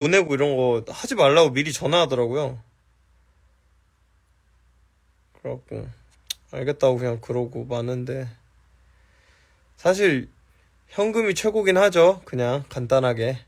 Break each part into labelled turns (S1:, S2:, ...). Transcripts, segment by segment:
S1: 보내고 이런 거 하지 말라고 미리 전화하더라고요. 그래갖고 알겠다고 그냥 그러고 마는데 사실 현금이 최고긴 하죠. 그냥 간단하게.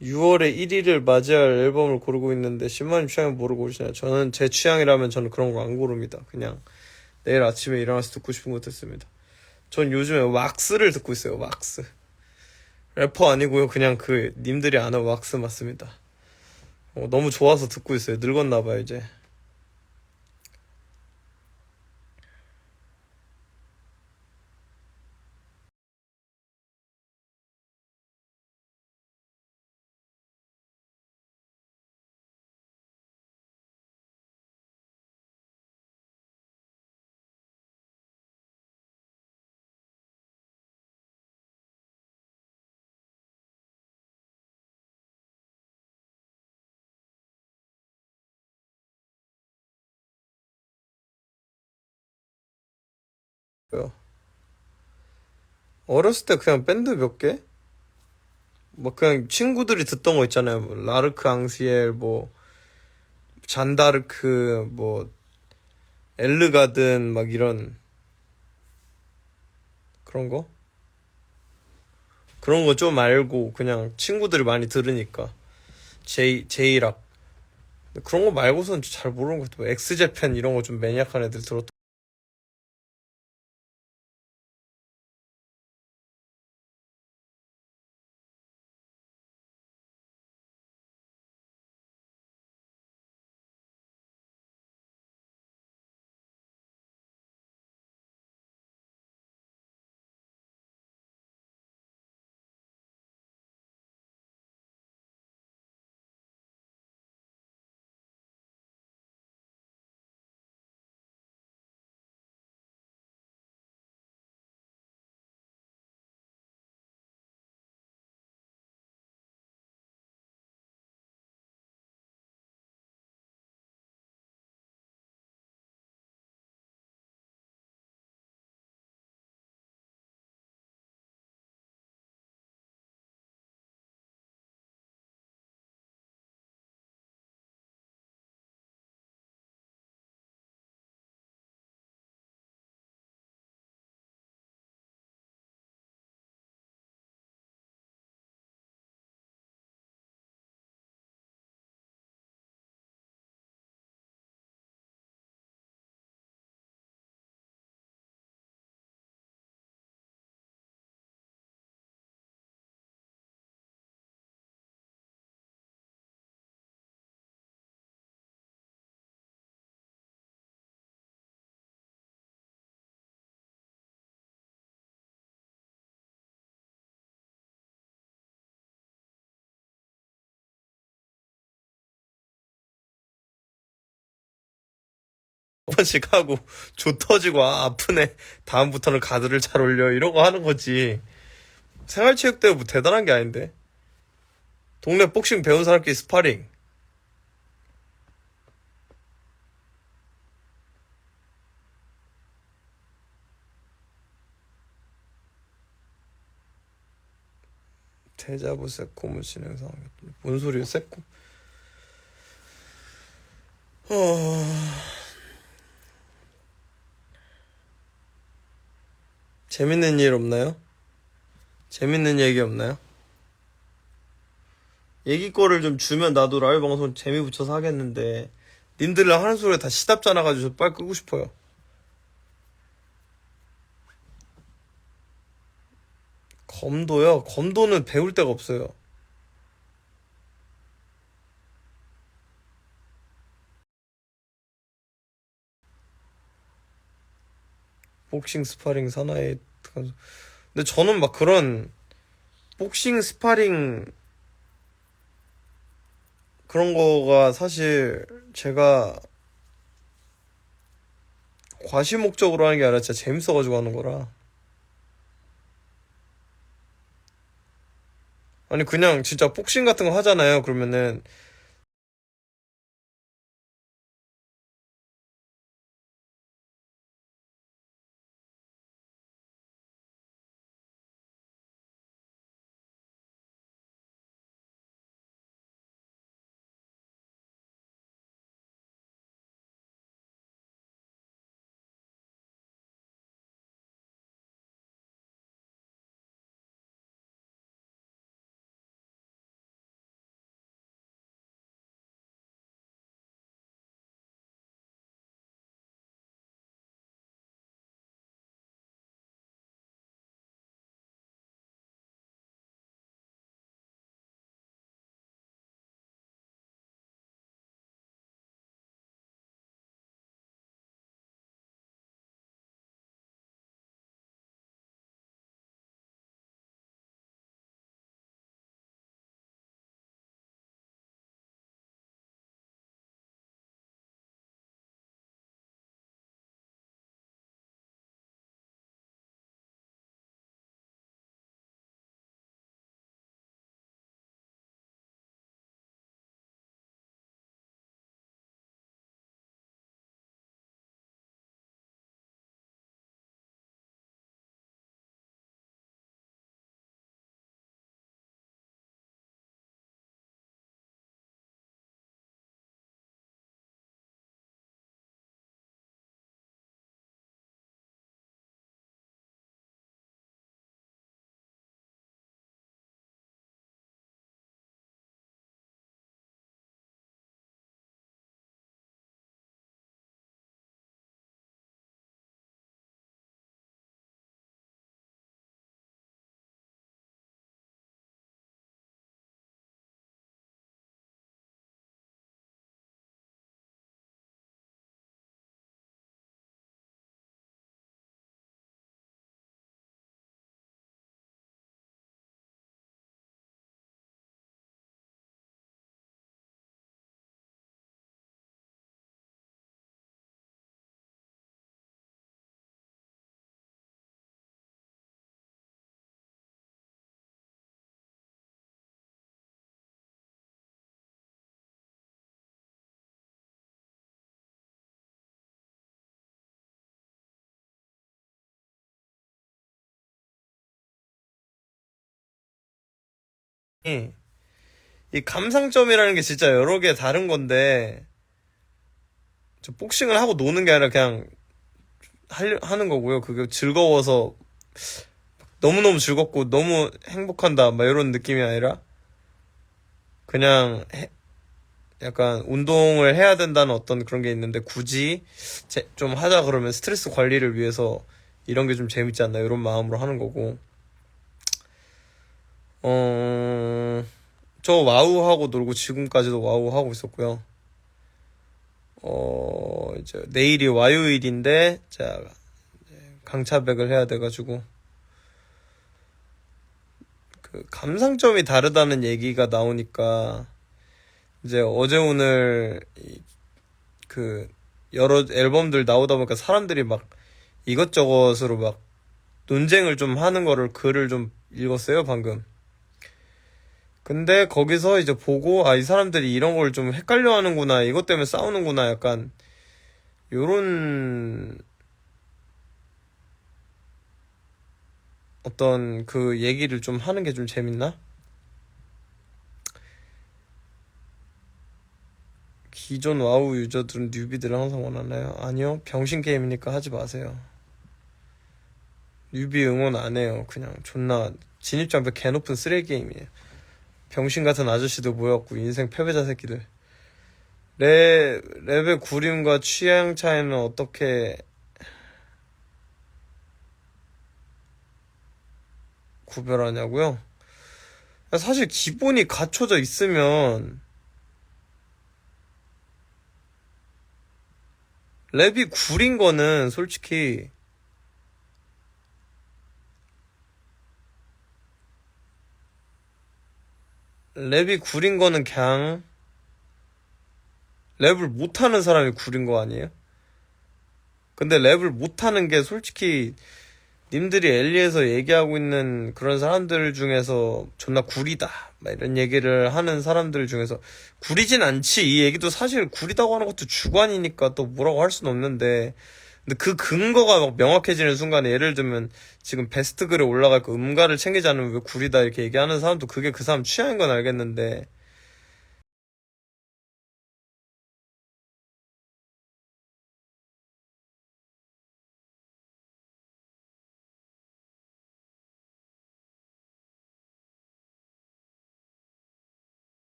S1: (6월에) 1일을 맞이할 앨범을 고르고 있는데 신마님 취향은 뭐를 고르시나요? 저는 제 취향이라면 저는 그런 거 안 고릅니다. 그냥 내일 아침에 일어나서 듣고 싶은 거 듣습니다. 전 요즘에 왁스를 듣고 있어요. 왁스. 래퍼 아니고요. 그냥 그 님들이 아는 왁스 맞습니다. 너무 좋아서 듣고 있어요. 늙었나 봐요 이제. 어렸을 때 그냥 밴드 몇 개? 뭐 그냥 친구들이 듣던 거 있잖아요. 뭐 라르크 앙시엘, 뭐 잔다르크, 뭐 엘르가든 막 이런 그런 거? 그런 거 좀 알고 그냥 친구들이 많이 들으니까 제이락 그런 거 말고선 잘 모르는 것 같아요. 엑스제팬 이런 거 좀 매니악한 애들 들었던. 한 번씩 하고 조 터지고 아프네 다음부터는 가드를 잘 올려 이런 거 하는 거지. 생활체육대회 뭐 대단한 게 아닌데. 동네 복싱 배운 사람끼리 스파링. 대자보 세콤은 진행 상황. 뭔 소리야 세콤. 재밌는 일 없나요? 재밌는 얘기 없나요? 얘기 거를 좀 주면 나도 라이브 방송 재미 붙여서 하겠는데 님들이랑 하는 소리가 다 시답잖아가지고 빨리 끄고 싶어요. 검도요? 검도는 배울 데가 없어요. 복싱 스파링 사나이. 근데 저는 막 그런 복싱 스파링 그런 거가 사실 제가 과시 목적으로 하는 게 아니라 진짜 재밌어가지고 하는 거라. 아니 그냥 진짜 복싱 같은 거 하잖아요. 그러면은 이 감상점이라는 게 진짜 여러 개 다른 건데 저 복싱을 하고 노는 게 아니라 그냥 하는 거고요. 그게 즐거워서 너무너무 즐겁고 너무 행복한다 막 이런 느낌이 아니라 그냥 약간 운동을 해야 된다는 어떤 그런 게 있는데 굳이 좀 하자 그러면 스트레스 관리를 위해서 이런 게 좀 재밌지 않나 이런 마음으로 하는 거고 저 와우 하고 놀고 지금까지도 와우 하고 있었고요. 이제 내일이 와요일인데 자 강차백을 해야 돼가지고 그 감상점이 다르다는 얘기가 나오니까 이제 어제 오늘 그 여러 앨범들 나오다 보니까 사람들이 막 이것저것으로 막 논쟁을 좀 하는 거를 글을 좀 읽었어요 방금. 근데 거기서 이제 보고 아 이 사람들이 이런 걸 좀 헷갈려 하는구나 이것 때문에 싸우는구나 약간 요런 어떤 그 얘기를 좀 하는 게 좀 재밌나? 기존 와우 유저들은 뉴비들을 항상 원하나요? 아니요. 병신 게임이니까 하지 마세요. 뉴비 응원 안 해요. 그냥 존나 진입장벽 개 높은 쓰레기 게임이에요. 병신 같은 아저씨도 모였고 인생 패배자 새끼들. 랩의 구림과 취향 차이는 어떻게 구별하냐고요? 사실 기본이 갖춰져 있으면 랩이 구린 거는 솔직히 랩이 구린 거는 그냥 랩을 못하는 사람이 구린 거 아니에요? 근데 랩을 못하는 게 솔직히 님들이 엘리에서 얘기하고 있는 그런 사람들 중에서 존나 구리다 막 이런 얘기를 하는 사람들 중에서 구리진 않지. 이 얘기도 사실 구리다고 하는 것도 주관이니까 또 뭐라고 할 수는 없는데, 근데 그 근거가 막 명확해지는 순간에 예를 들면 지금 베스트 글에 올라갈 그 음가를 챙기지 않으면 왜 구리다 이렇게 얘기하는 사람도 그게 그 사람 취향인 건 알겠는데,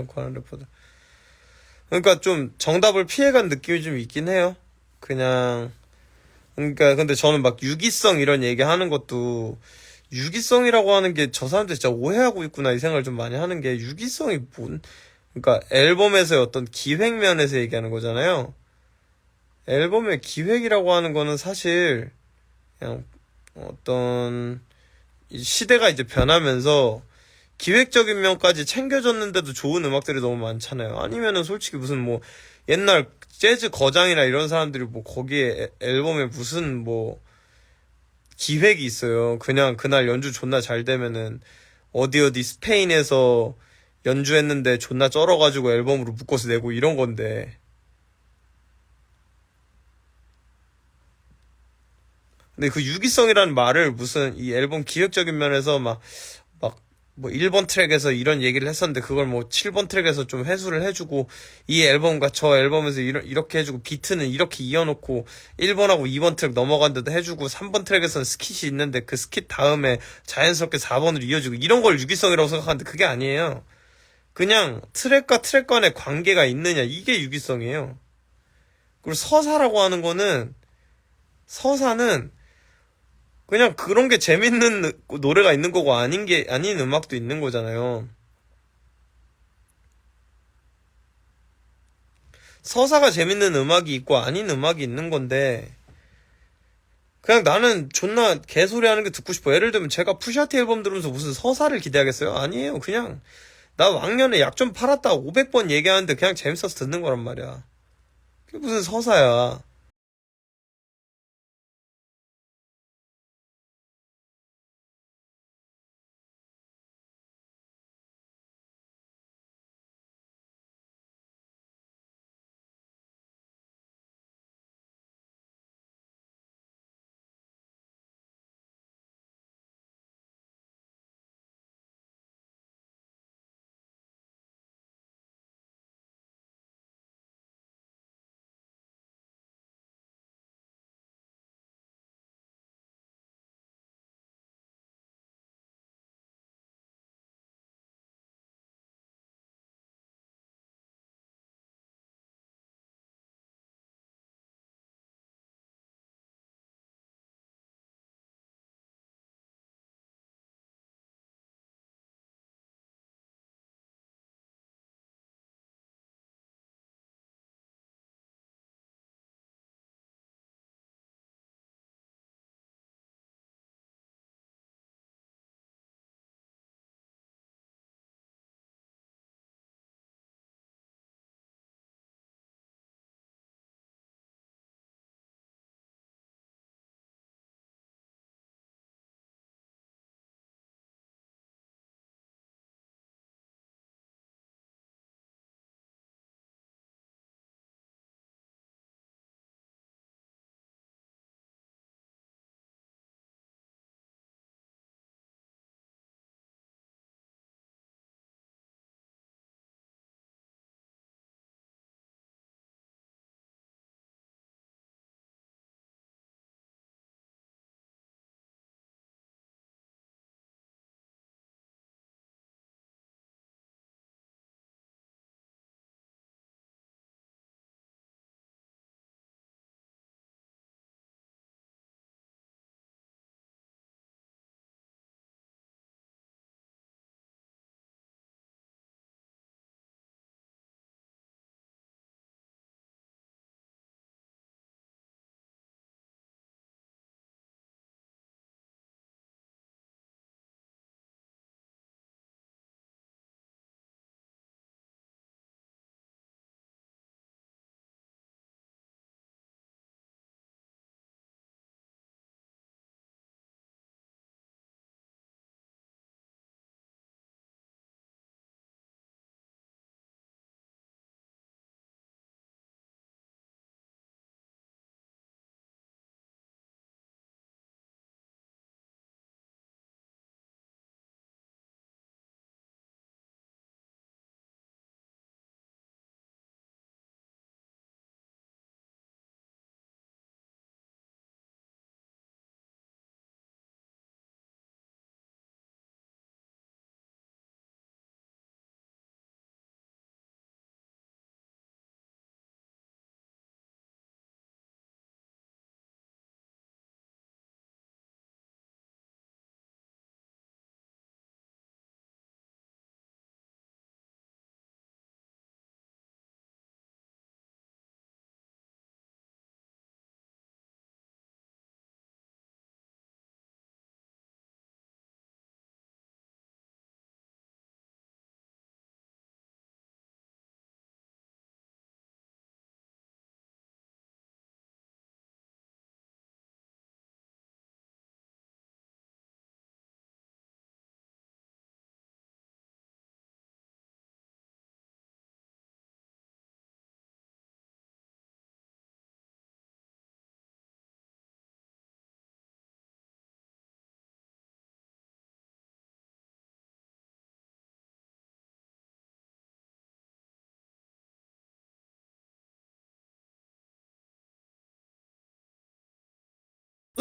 S1: 관한 래퍼들. 그러니까 좀 정답을 피해간 느낌이 좀 있긴 해요. 그냥, 그러니까 근데 저는 막 유기성 이런 얘기 하는 것도, 유기성이라고 하는 게 저 사람들 진짜 오해하고 있구나 이 생각을 좀 많이 하는 게, 유기성이 그러니까 앨범에서의 어떤 기획 면에서 얘기하는 거잖아요. 앨범의 기획이라고 하는 거는 사실 그냥 어떤 이 시대가 이제 변하면서 기획적인 면까지 챙겨줬는데도 좋은 음악들이 너무 많잖아요. 아니면은 솔직히 무슨 뭐 옛날 재즈 거장이나 이런 사람들이 뭐 거기에 앨범에 무슨 뭐 기획이 있어요. 그냥 그날 연주 존나 잘 되면은 어디 어디 스페인에서 연주했는데 존나 쩔어가지고 앨범으로 묶어서 내고 이런 건데. 근데 그 유기성이라는 말을 무슨 이 앨범 기획적인 면에서 막, 뭐 1번 트랙에서 이런 얘기를 했었는데 그걸 뭐 7번 트랙에서 좀 회수를 해주고 이 앨범과 저 앨범에서 이렇게 해주고 비트는 이렇게 이어놓고 1번하고 2번 트랙 넘어간데도 해주고 3번 트랙에서는 스킷이 있는데 그 스킷 다음에 자연스럽게 4번으로 이어지고 이런 걸 유기성이라고 생각하는데 그게 아니에요. 그냥 트랙과 트랙 간의 관계가 있느냐 이게 유기성이에요. 그리고 서사라고 하는 거는 서사는 그냥 그런 게 재밌는 노래가 있는 거고 아닌 음악도 있는 거잖아요. 서사가 재밌는 음악이 있고 아닌 음악이 있는 건데 그냥 나는 존나 개소리 하는 게 듣고 싶어. 예를 들면 제가 푸샤티 앨범 들으면서 무슨 서사를 기대하겠어요? 아니에요. 그냥 나 왕년에 약 좀 팔았다 500번 얘기하는데 그냥 재밌어서 듣는 거란 말이야. 그게 무슨 서사야.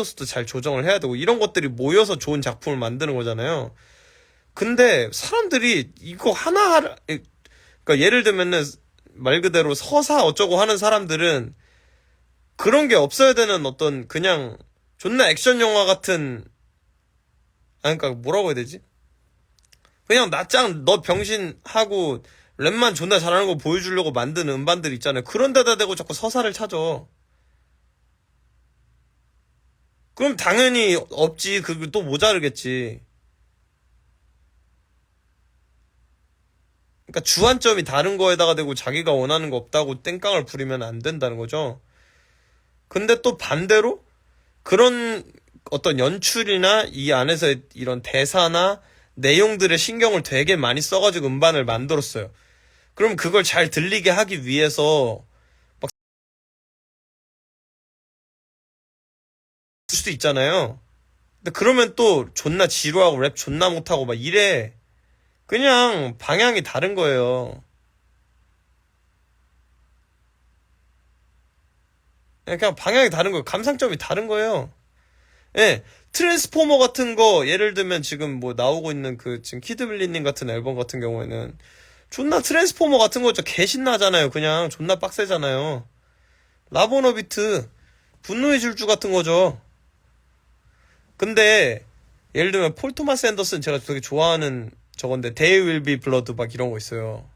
S1: 스도 잘 조정을 해야 되고 이런 것들이 모여서 좋은 작품을 만드는 거잖아요. 근데 사람들이 이거 하나 그러니까 예를 들면은 말 그대로 서사 어쩌고 하는 사람들은 그런 게 없어야 되는 어떤 그냥 존나 액션 영화 같은 그러니까 뭐라고 해야 되지? 그냥 나짱 너 병신 하고 랩만 존나 잘하는 거 보여주려고 만든 음반들 있잖아요. 그런 데다 대고 자꾸 서사를 찾아. 그럼 당연히 없지. 그거 또 모자르겠지. 그러니까 주안점이 다른 거에다가 대고 자기가 원하는 거 없다고 땡깡을 부리면 안 된다는 거죠. 근데 또 반대로 그런 어떤 연출이나 이 안에서 이런 대사나 내용들의 신경을 되게 많이 써가지고 음반을 만들었어요. 그럼 그걸 잘 들리게 하기 위해서 막 쓸 수도 있잖아요. 근데 그러면 또 존나 지루하고 랩 존나 못하고 막 이래. 그냥 방향이 다른 거예요. 그냥 방향이 다른 거예요. 감상점이 다른 거예요. 예. 트랜스포머 같은 거 예를 들면 지금 뭐 나오고 있는 그 지금 키드빌리님 같은 앨범 같은 경우에는 존나 트랜스포머 같은 거 진짜 개신나잖아요. 그냥 존나 빡세잖아요. 라보너비트 분노의 질주 같은 거죠. 근데 예를 들면 폴 토마스 앤더슨 제가 되게 좋아하는 저건데 They Will Be Blood 막 이런 거 있어요.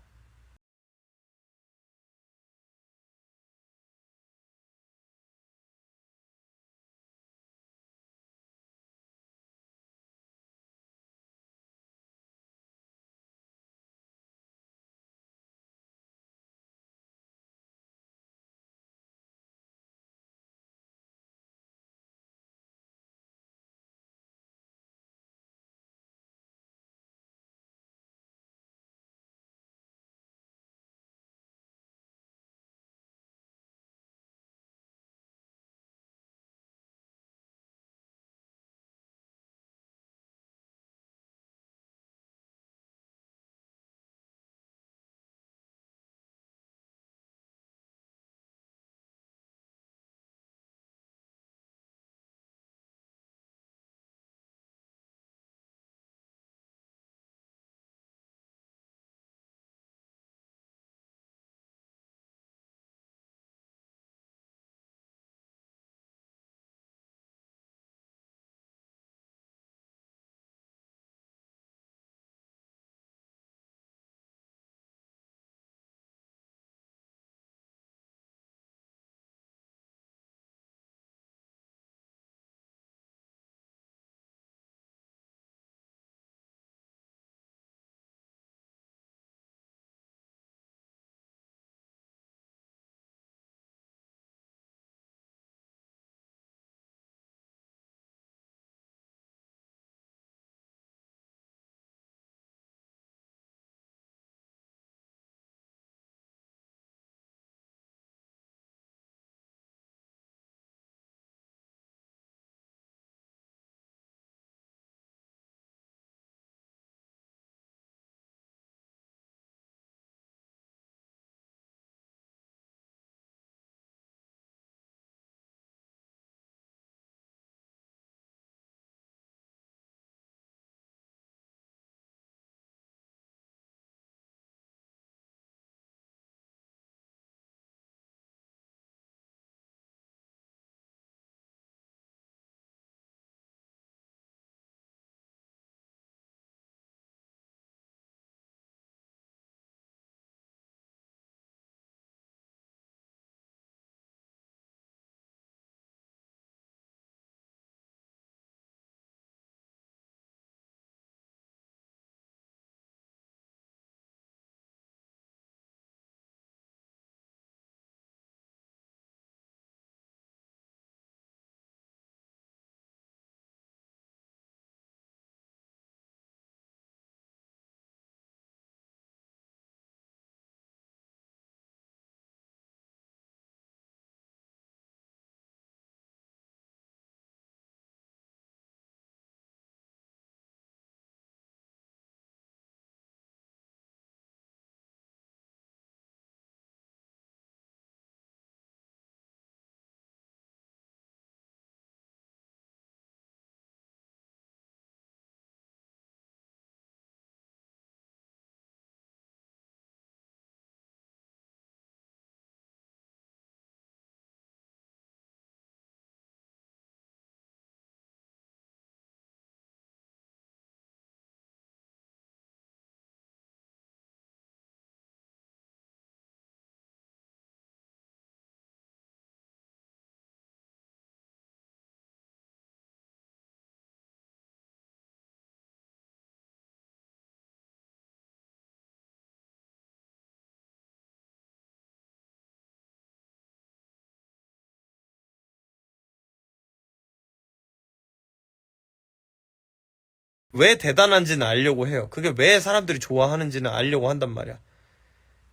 S1: 왜 대단한지는 알려고 해요. 그게 왜 사람들이 좋아하는지는 알려고 한단 말이야.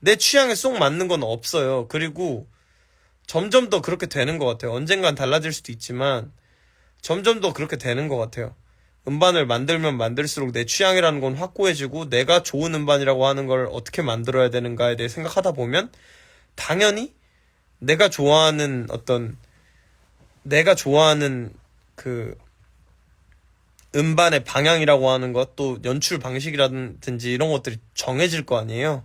S1: 내 취향에 쏙 맞는 건 없어요. 그리고 점점 더 그렇게 되는 것 같아요. 언젠간 달라질 수도 있지만 점점 더 그렇게 되는 것 같아요. 음반을 만들면 만들수록 내 취향이라는 건 확고해지고 내가 좋은 음반이라고 하는 걸 어떻게 만들어야 되는가에 대해 생각하다 보면 당연히 내가 좋아하는 내가 좋아하는 그 음반의 방향이라고 하는 것, 또 연출 방식이라든지 이런 것들이 정해질 거 아니에요.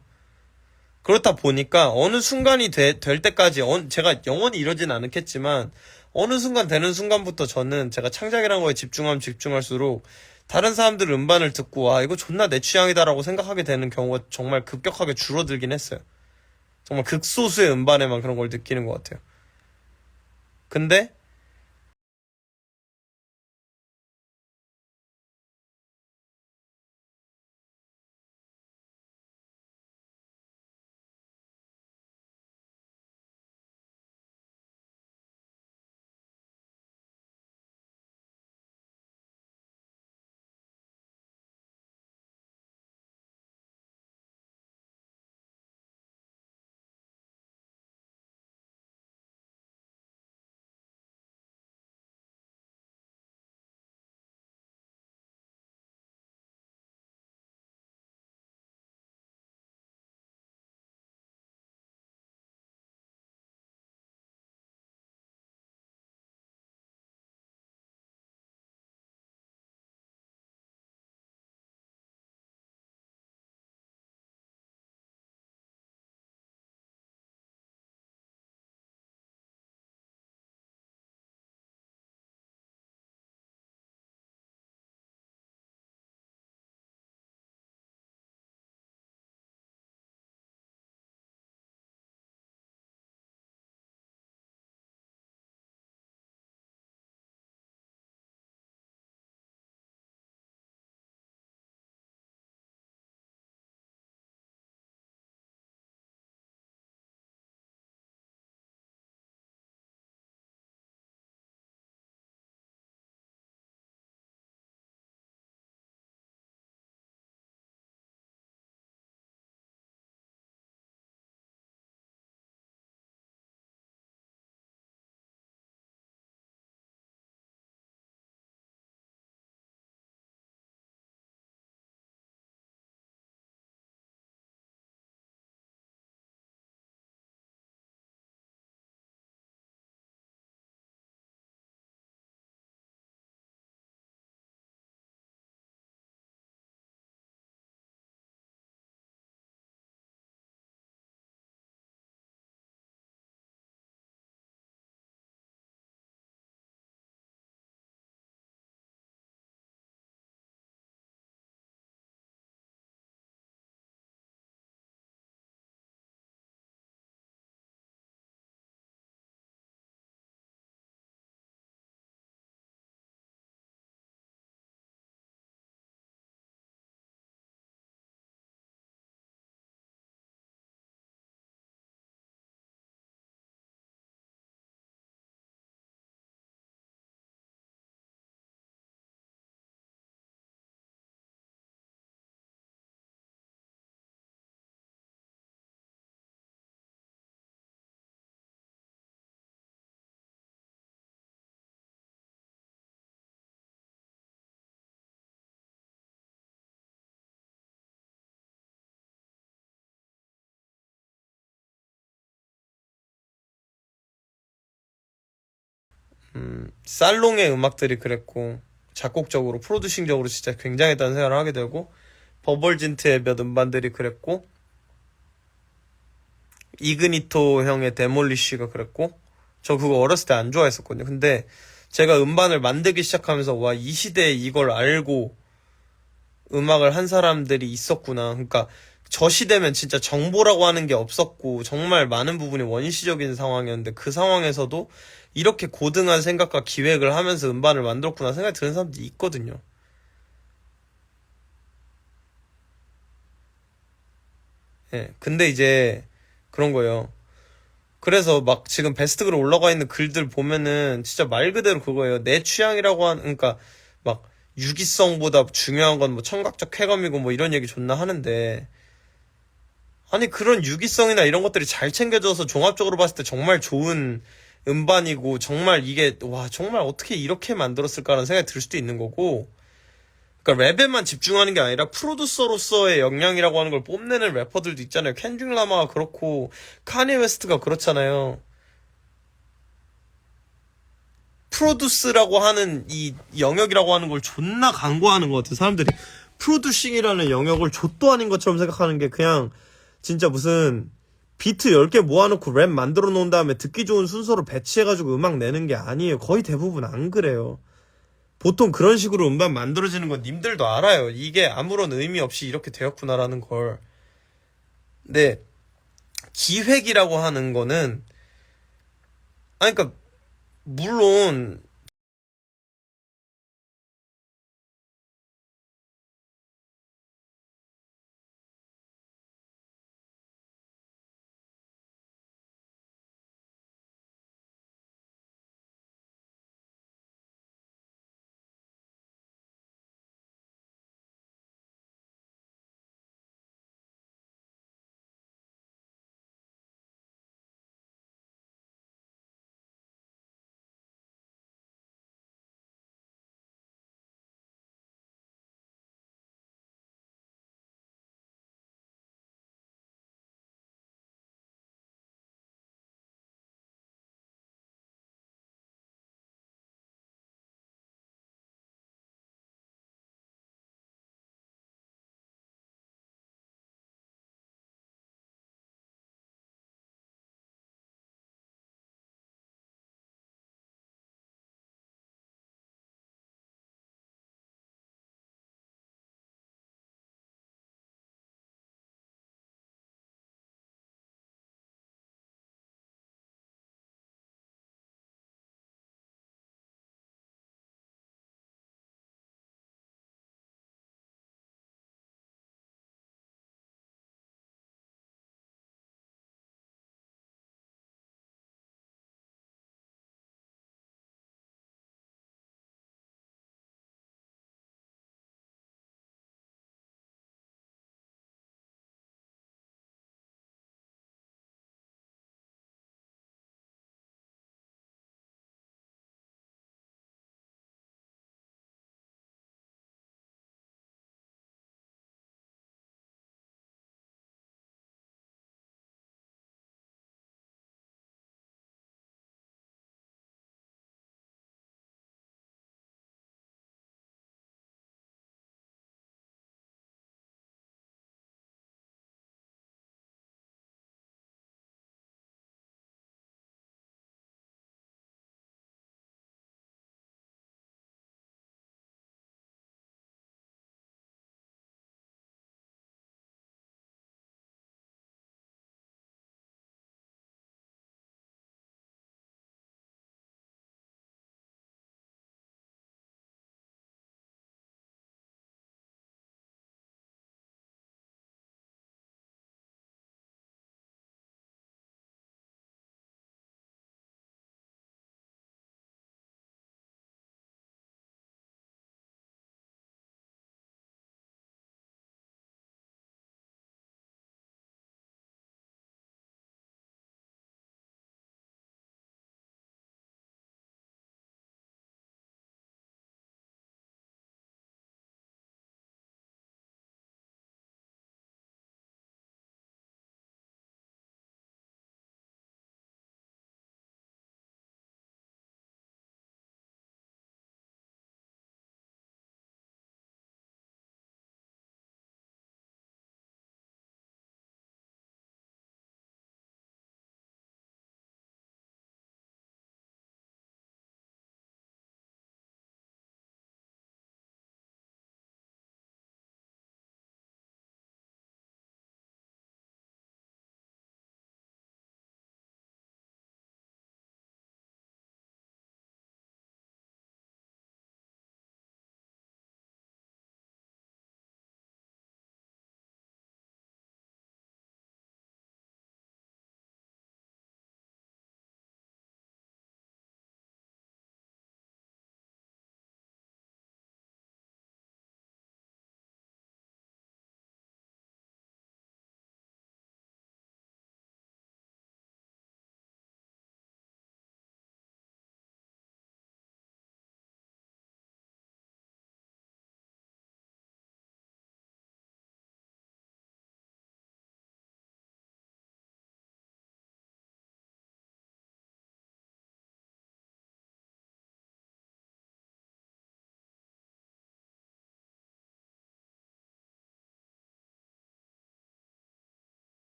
S1: 그렇다 보니까 어느 순간이 될 때까지 제가 영원히 이러진 않겠지만 어느 순간 되는 순간부터 저는 제가 창작이라는 거에 집중하면 집중할수록 다른 사람들 음반을 듣고 와 이거 존나 내 취향이다라고 생각하게 되는 경우가 정말 급격하게 줄어들긴 했어요. 정말 극소수의 음반에만 그런 걸 느끼는 것 같아요. 근데 살롱의 음악들이 그랬고 작곡적으로 프로듀싱적으로 진짜 굉장했다는 생각을 하게 되고 버벌진트의 몇 음반들이 그랬고 이그니토 형의 데몰리쉬가 그랬고 저 그거 어렸을 때 안 좋아했었거든요. 근데 제가 음반을 만들기 시작하면서 와 이 시대에 이걸 알고 음악을 한 사람들이 있었구나. 그러니까 저 시대면 진짜 정보라고 하는 게 없었고 정말 많은 부분이 원시적인 상황이었는데 그 상황에서도 이렇게 고등한 생각과 기획을 하면서 음반을 만들었구나 생각이 드는 사람들이 있거든요. 예. 근데 이제 그런 거예요. 그래서 막 지금 베스트그로 올라가 있는 글들 보면은 진짜 말 그대로 그거예요. 내 취향이라고 하는, 그러니까 막 유기성보다 중요한 건 뭐 청각적 쾌감이고 뭐 이런 얘기 존나 하는데, 아니 그런 유기성이나 이런 것들이 잘 챙겨져서 종합적으로 봤을 때 정말 좋은 음반이고, 정말 이게 와 정말 어떻게 이렇게 만들었을까라는 생각이 들 수도 있는 거고, 그러니까 랩에만 집중하는 게 아니라 프로듀서로서의 역량이라고 하는 걸 뽐내는 래퍼들도 있잖아요. 켄드릭 라마가 그렇고 카니 웨스트가 그렇잖아요. 프로듀스라고 하는 이 영역이라고 하는 걸 존나 강구하는 것 같아요. 사람들이 프로듀싱이라는 영역을 좆도 아닌 것처럼 생각하는 게, 그냥 진짜 무슨 비트 10개 모아놓고 랩 만들어 놓은 다음에 듣기 좋은 순서로 배치해가지고 음악 내는 게 아니에요. 거의 대부분 안 그래요. 보통 그런 식으로 음반 만들어지는 건 님들도 알아요. 이게 아무런 의미 없이 이렇게 되었구나라는 걸. 근데 기획이라고 하는 거는, 아니 그러니까 물론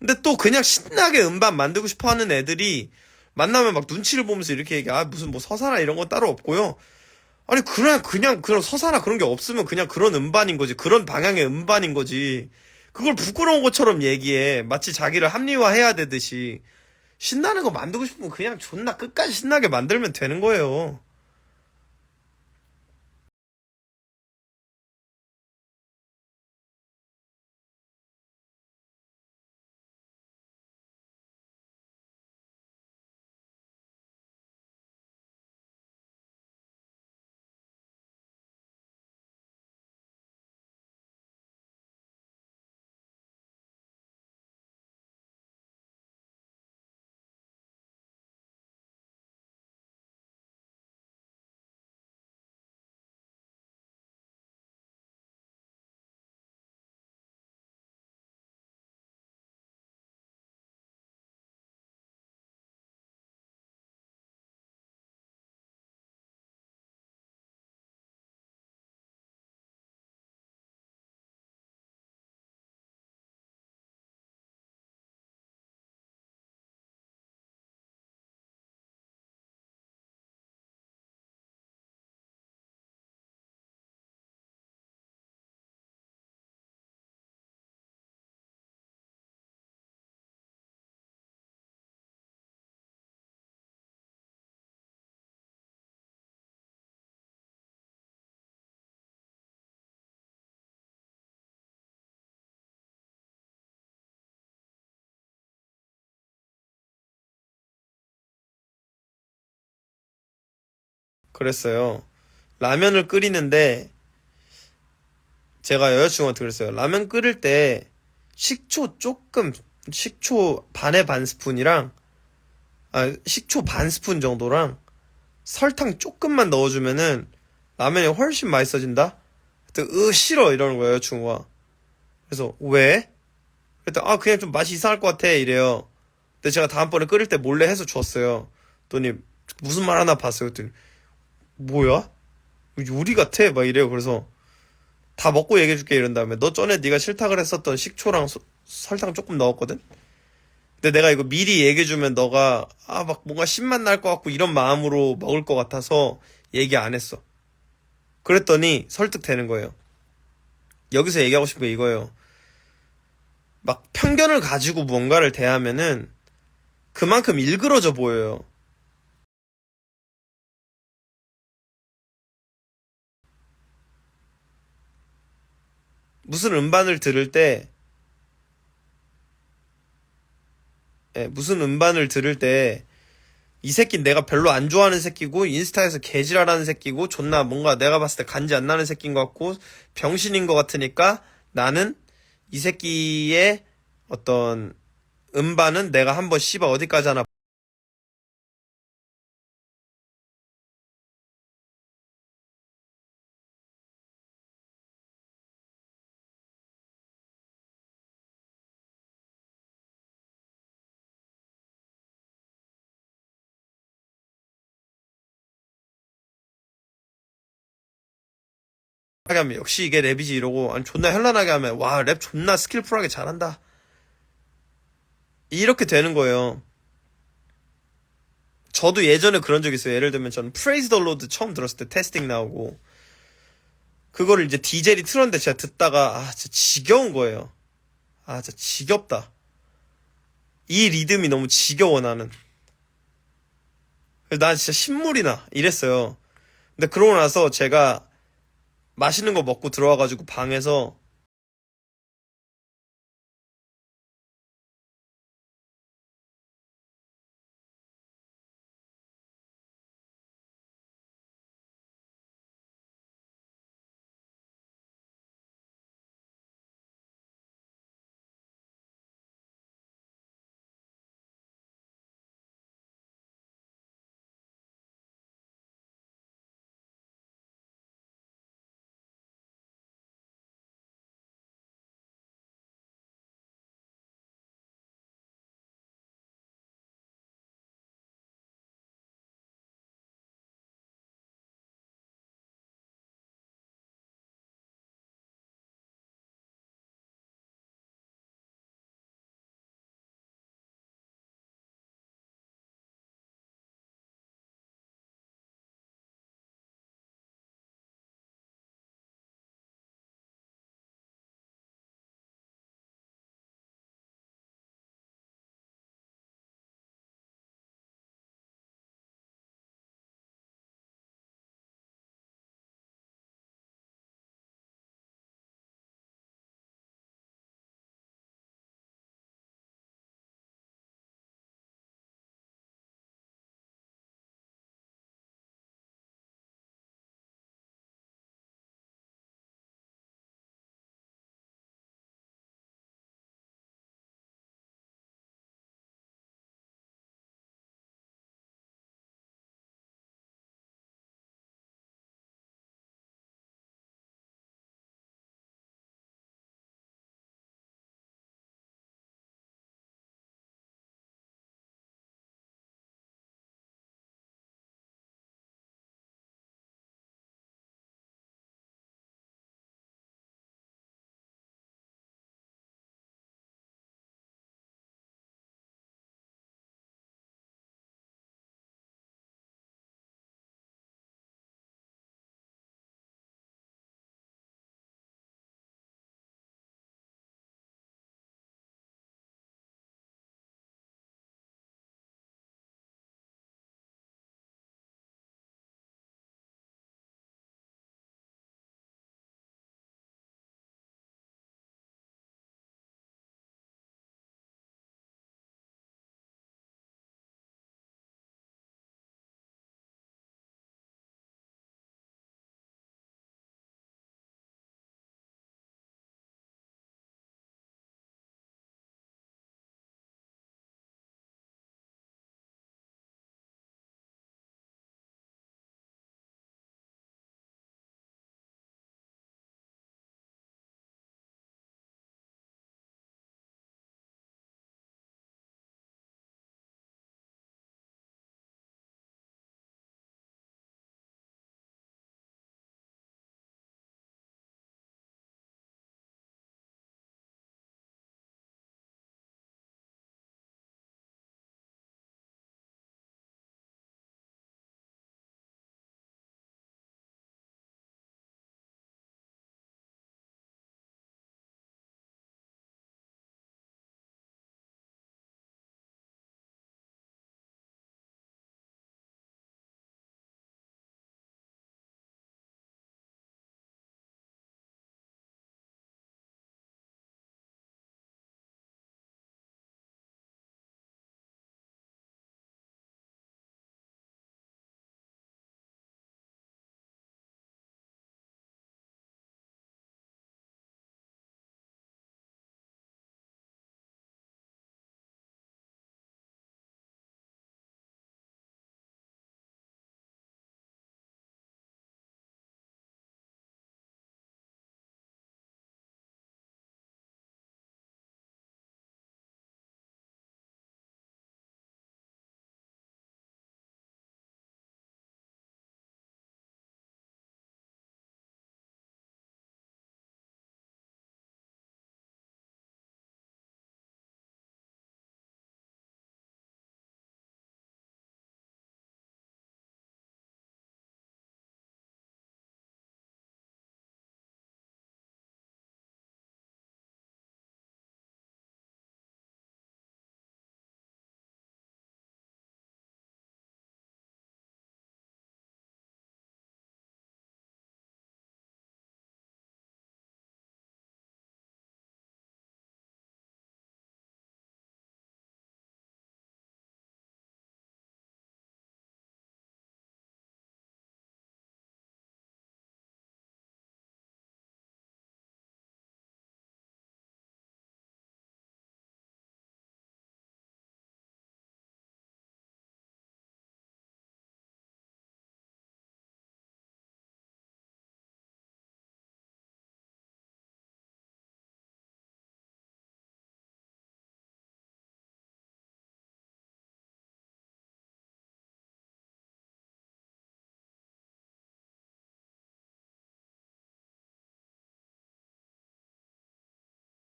S1: 근데 또 그냥 신나게 음반 만들고 싶어 하는 애들이 만나면 막 눈치를 보면서 이렇게 얘기해. 아, 무슨 뭐 서사나 이런 건 따로 없고요. 아니, 그냥 그런 서사나 그런 게 없으면 그냥 그런 음반인 거지. 그런 방향의 음반인 거지. 그걸 부끄러운 것처럼 얘기해. 마치 자기를 합리화해야 되듯이. 신나는 거 만들고 싶으면 그냥 존나 끝까지 신나게 만들면 되는 거예요. 그랬어요. 라면을 끓이는데 제가 여자친구한테 그랬어요. 라면 끓일 때 식초 조금, 식초 반에 반 스푼이랑, 식초 반 스푼 정도랑 설탕 조금만 넣어주면은 라면이 훨씬 맛있어진다? 그때, 싫어! 이러는 거예요, 여자친구가. 그래서, 왜? 그랬더니, 그냥 좀 맛이 이상할 것 같아, 이래요. 근데 제가 다음번에 끓일 때 몰래 해서 줬어요. 그랬더니, 무슨 말 하나 봤어요. 그랬더니, 뭐야? 요리 같아? 막 이래요. 그래서, 다 먹고 얘기해줄게 이런 다음에 너 전에 네가 싫다 그랬었던 식초랑 설탕 조금 넣었거든? 근데 내가 이거 미리 얘기해주면 너가 막 뭔가 신맛 날 것 같고 이런 마음으로 먹을 것 같아서 얘기 안 했어. 그랬더니 설득되는 거예요. 여기서 얘기하고 싶은 게 이거예요. 막 편견을 가지고 뭔가를 대하면은 그만큼 일그러져 보여요. 무슨 음반을 들을 때 무슨 음반을 들을 때 이 새끼 내가 별로 안 좋아하는 새끼고 인스타에서 개지랄하는 새끼고 존나 뭔가 내가 봤을 때 간지 안 나는 새끼인 것 같고 병신인 것 같으니까 나는 이 새끼의 어떤 음반은 내가 한번 씨발 어디까지 하나 하게 하면 역시 이게 랩이지 이러고 아니 존나 현란하게 하면 와 랩 존나 스킬풀하게 잘한다 이렇게 되는 거예요. 저도 예전에 그런 적 있어요. 예를 들면 저는 Praise the Lord 처음 들었을 때 테스팅 나오고 그거를 이제 디젤이 틀었는데 제가 듣다가 진짜 지겨운 거예요. 진짜 지겹다. 이 리듬이 너무 지겨워 나는. 난 진짜 신물이 나 이랬어요. 근데 그러고 나서 제가 맛있는 거 먹고 들어와가지고 방에서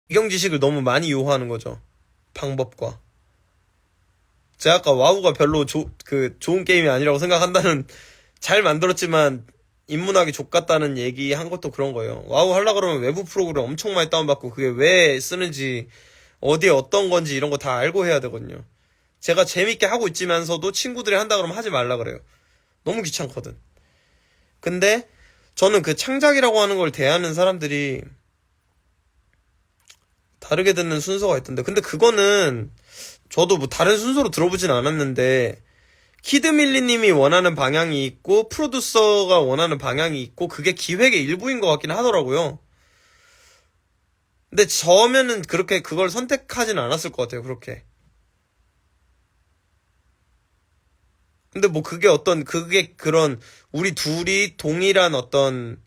S1: 배경 지식을 너무 많이 요구하는 거죠. 방법과. 제가 아까 와우가 별로 좋은 게임이 아니라고 생각한다는, 잘 만들었지만 인문학이 족같다는 얘기 한 것도 그런 거예요. 와우 하려고 그러면 외부 프로그램 엄청 많이 다운받고 그게 왜 쓰는지, 어디에 어떤 건지 이런 거 다 알고 해야 되거든요. 제가 재밌게 하고 있지만서도 친구들이 한다 그러면 하지 말라 그래요. 너무 귀찮거든. 근데 저는 그 창작이라고 하는 걸 대하는 사람들이 다르게 듣는 순서가 있던데. 근데 그거는 저도 뭐 다른 순서로 들어보진 않았는데, 키드밀리님이 원하는 방향이 있고 프로듀서가 원하는 방향이 있고 그게 기획의 일부인 것 같긴 하더라고요. 근데 저면은 그렇게 그걸 선택하진 않았을 것 같아요. 그렇게. 근데 뭐 그게 그런 우리 둘이 동일한 어떤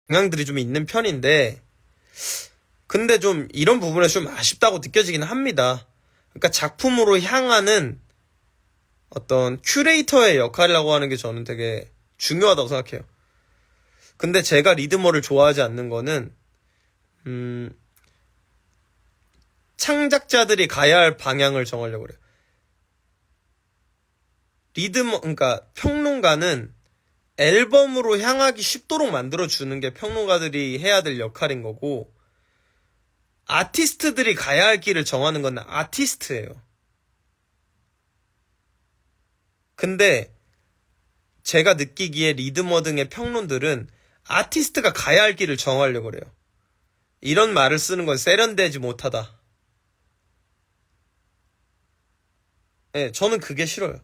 S1: 방향들이 좀 있는 편인데, 근데 좀 이런 부분에 좀 아쉽다고 느껴지긴 합니다. 그러니까 작품으로 향하는 어떤 큐레이터의 역할이라고 하는 게 저는 되게 중요하다고 생각해요. 근데 제가 리드머를 좋아하지 않는 거는, 음, 창작자들이 가야 할 방향을 정하려고 그래요. 그러니까 평론가는 앨범으로 향하기 쉽도록 만들어주는 게 평론가들이 해야 될 역할인 거고, 아티스트들이 가야 할 길을 정하는 건 아티스트예요. 근데 제가 느끼기에 리드머 등의 평론들은 아티스트가 가야 할 길을 정하려고 그래요. 이런 말을 쓰는 건 세련되지 못하다. 예, 저는 그게 싫어요.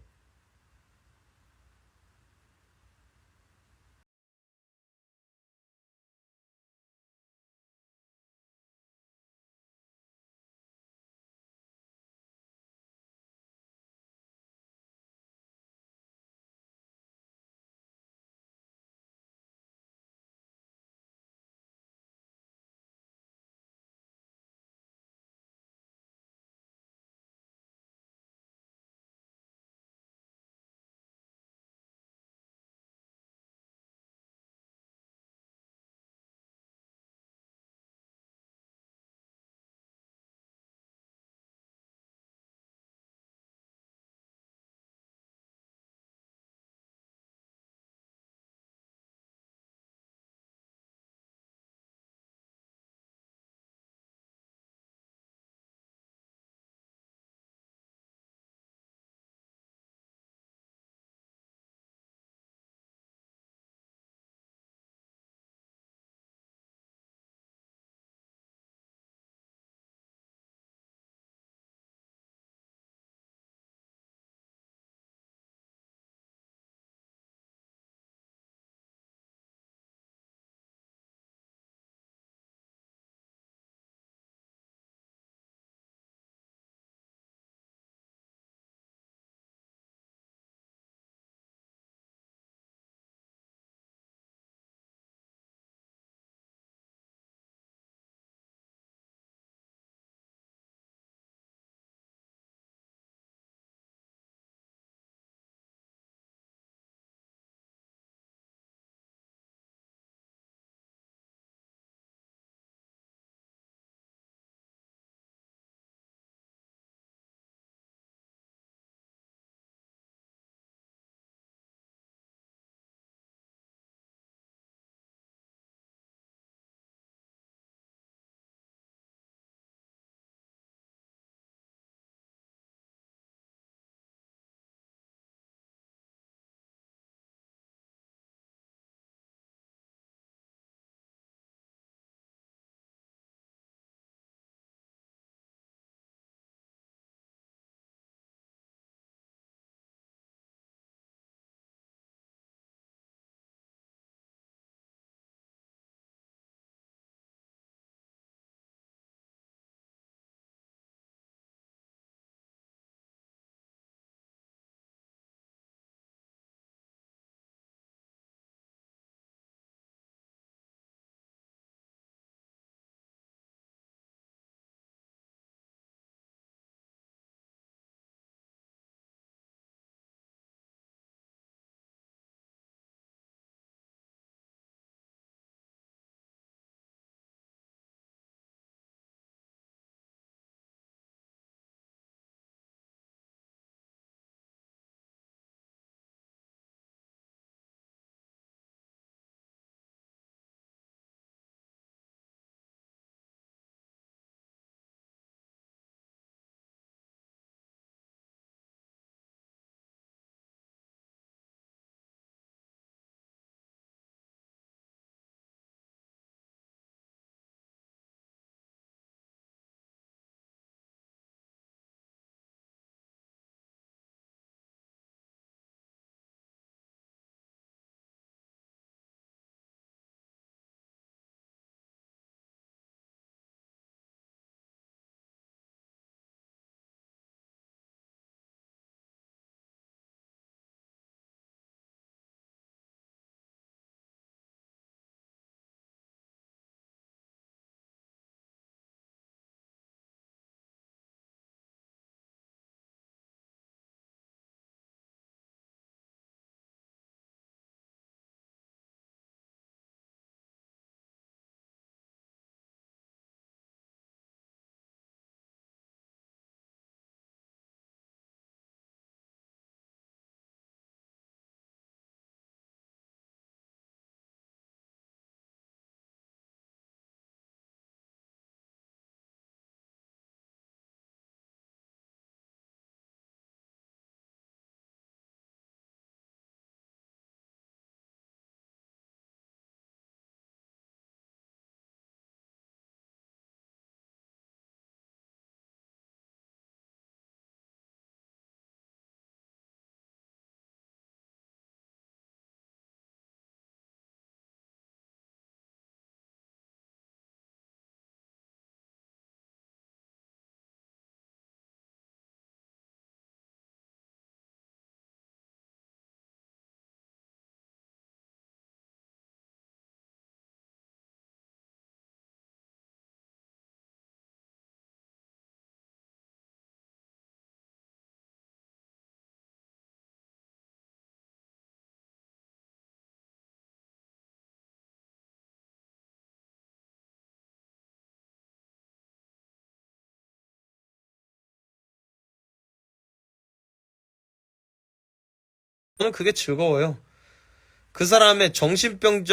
S1: 저는 그게 즐거워요. 그 사람의 정신병을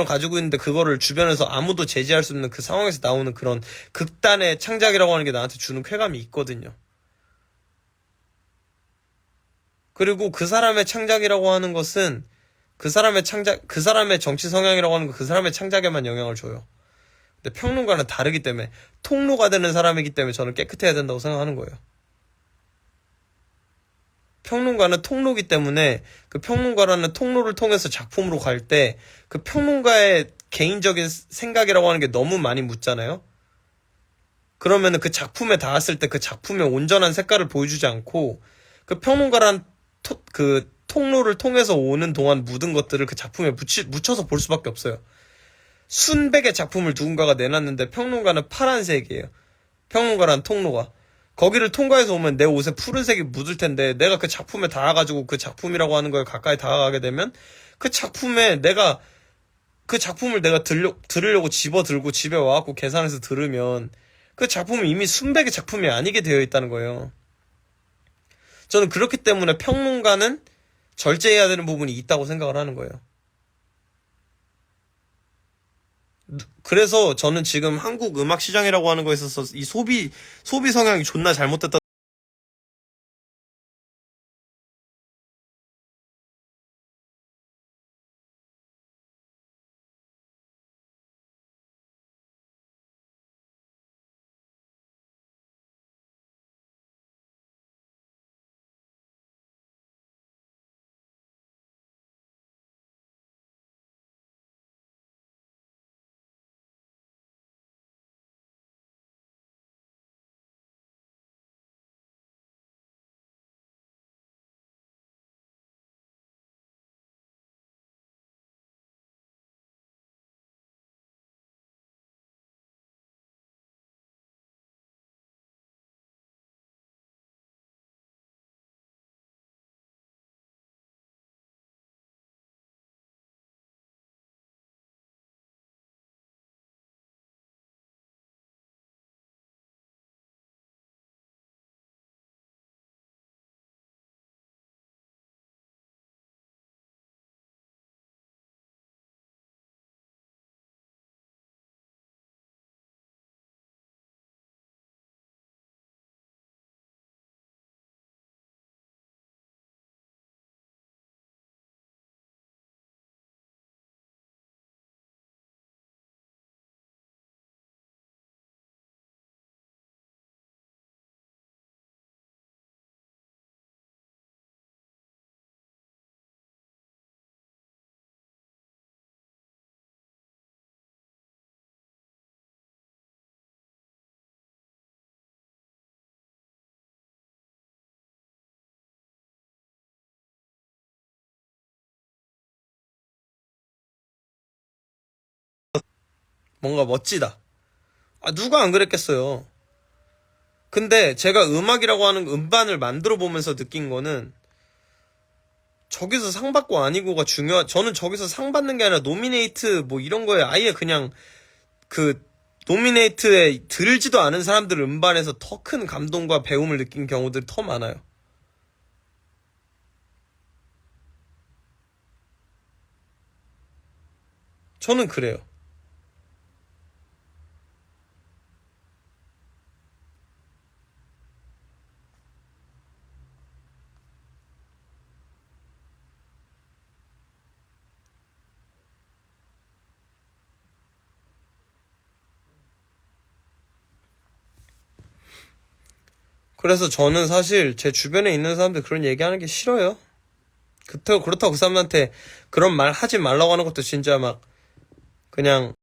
S1: 가지고 있는데 그거를 주변에서 아무도 제지할 수 없는 그 상황에서 나오는 그런 극단의 창작이라고 하는 게 나한테 주는 쾌감이 있거든요. 그리고 그 사람의 창작이라고 하는 것은 그 사람의 정치 성향이라고 하는 건 그 사람의 창작에만 영향을 줘요. 근데 평론가는 다르기 때문에 통로가 되는 사람이기 때문에 저는 깨끗해야 된다고 생각하는 거예요. 평론가는 통로기 때문에 그 평론가라는 통로를 통해서 작품으로 갈 때 그 평론가의 개인적인 생각이라고 하는 게 너무 많이 묻잖아요. 그러면은 그 작품에 닿았을 때 그 작품의 온전한 색깔을 보여주지 않고 그 평론가란 그 통로를 통해서 오는 동안 묻은 것들을 그 작품에 묻혀서 볼 수밖에 없어요. 순백의 작품을 누군가가 내놨는데 평론가는 파란색이에요. 평론가란 통로가. 거기를 통과해서 오면 내 옷에 푸른색이 묻을 텐데 내가 그 작품에 닿아가지고 그 작품이라고 하는 거에 가까이 다가가게 되면 그 작품에 내가 그 작품을 내가 들으려고 집어들고 집에 와갖고 계산해서 들으면 그 작품은 이미 순백의 작품이 아니게 되어 있다는 거예요. 저는 그렇기 때문에 평론가는 절제해야 되는 부분이 있다고 생각을 하는 거예요. 그래서 저는 지금 한국 음악 시장이라고 하는 거에 있어서 이 소비 성향이 존나 잘못됐다. 뭔가 멋지다. 아, 누가 안 그랬겠어요. 근데 제가 음악이라고 하는 음반을 만들어 보면서 느낀 거는 저기서 상 받고 아니고가 저는 저기서 상 받는 게 아니라 노미네이트 뭐 이런 거에 아예 그냥 그 노미네이트에 들지도 않은 사람들 음반에서 더 큰 감동과 배움을 느낀 경우들이 더 많아요. 저는 그래요. 그래서 저는 사실 제 주변에 있는 사람들 그런 얘기하는 게 싫어요. 그렇다고 그 사람한테 그런 말 하지 말라고 하는 것도 진짜 막 그냥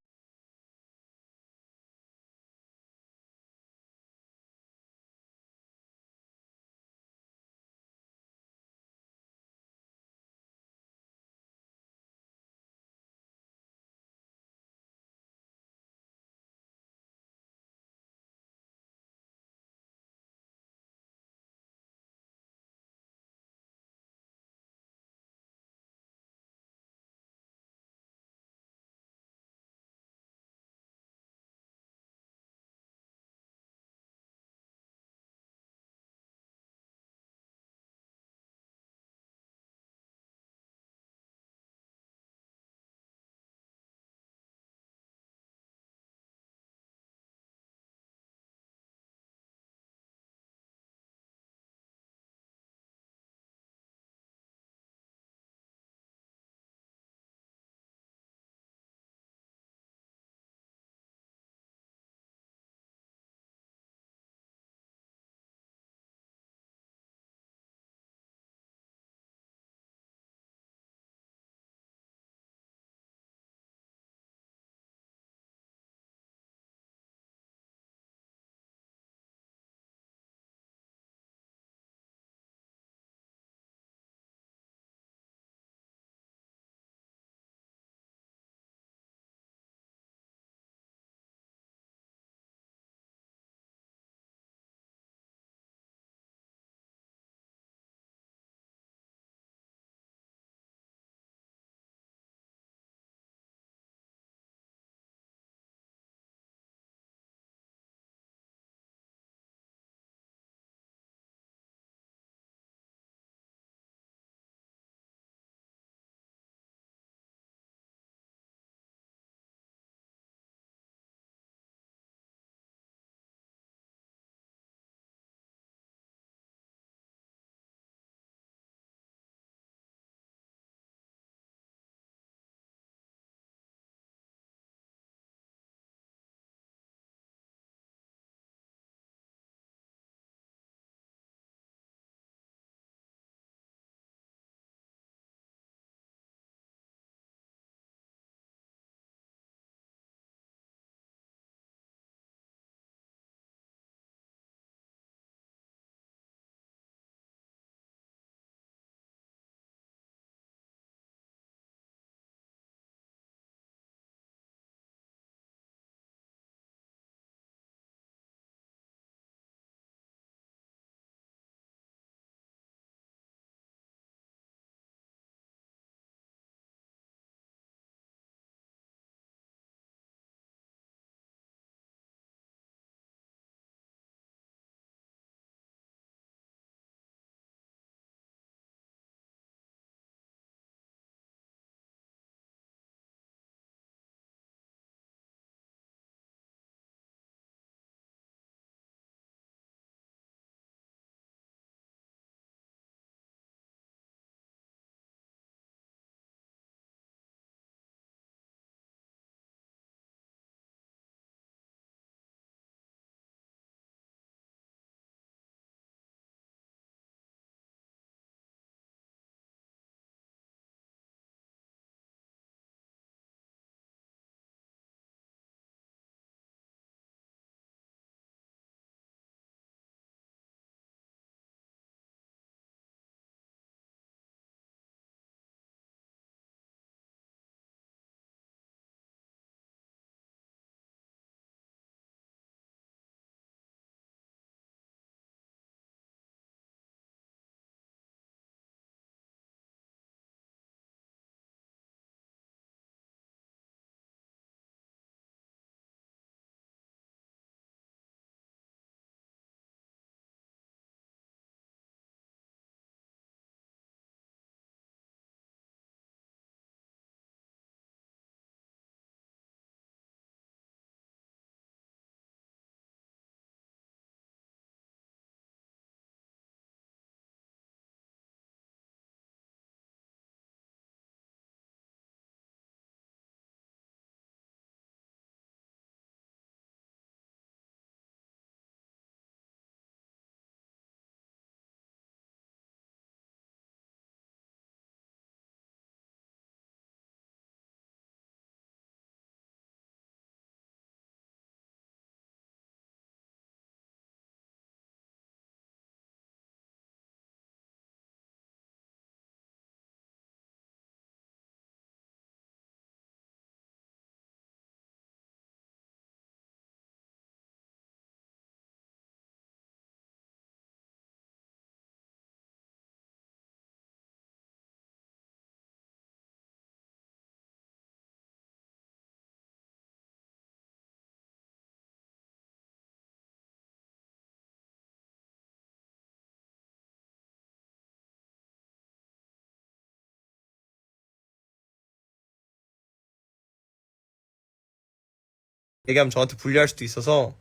S1: 얘기하면 저한테 불리할 수도 있어서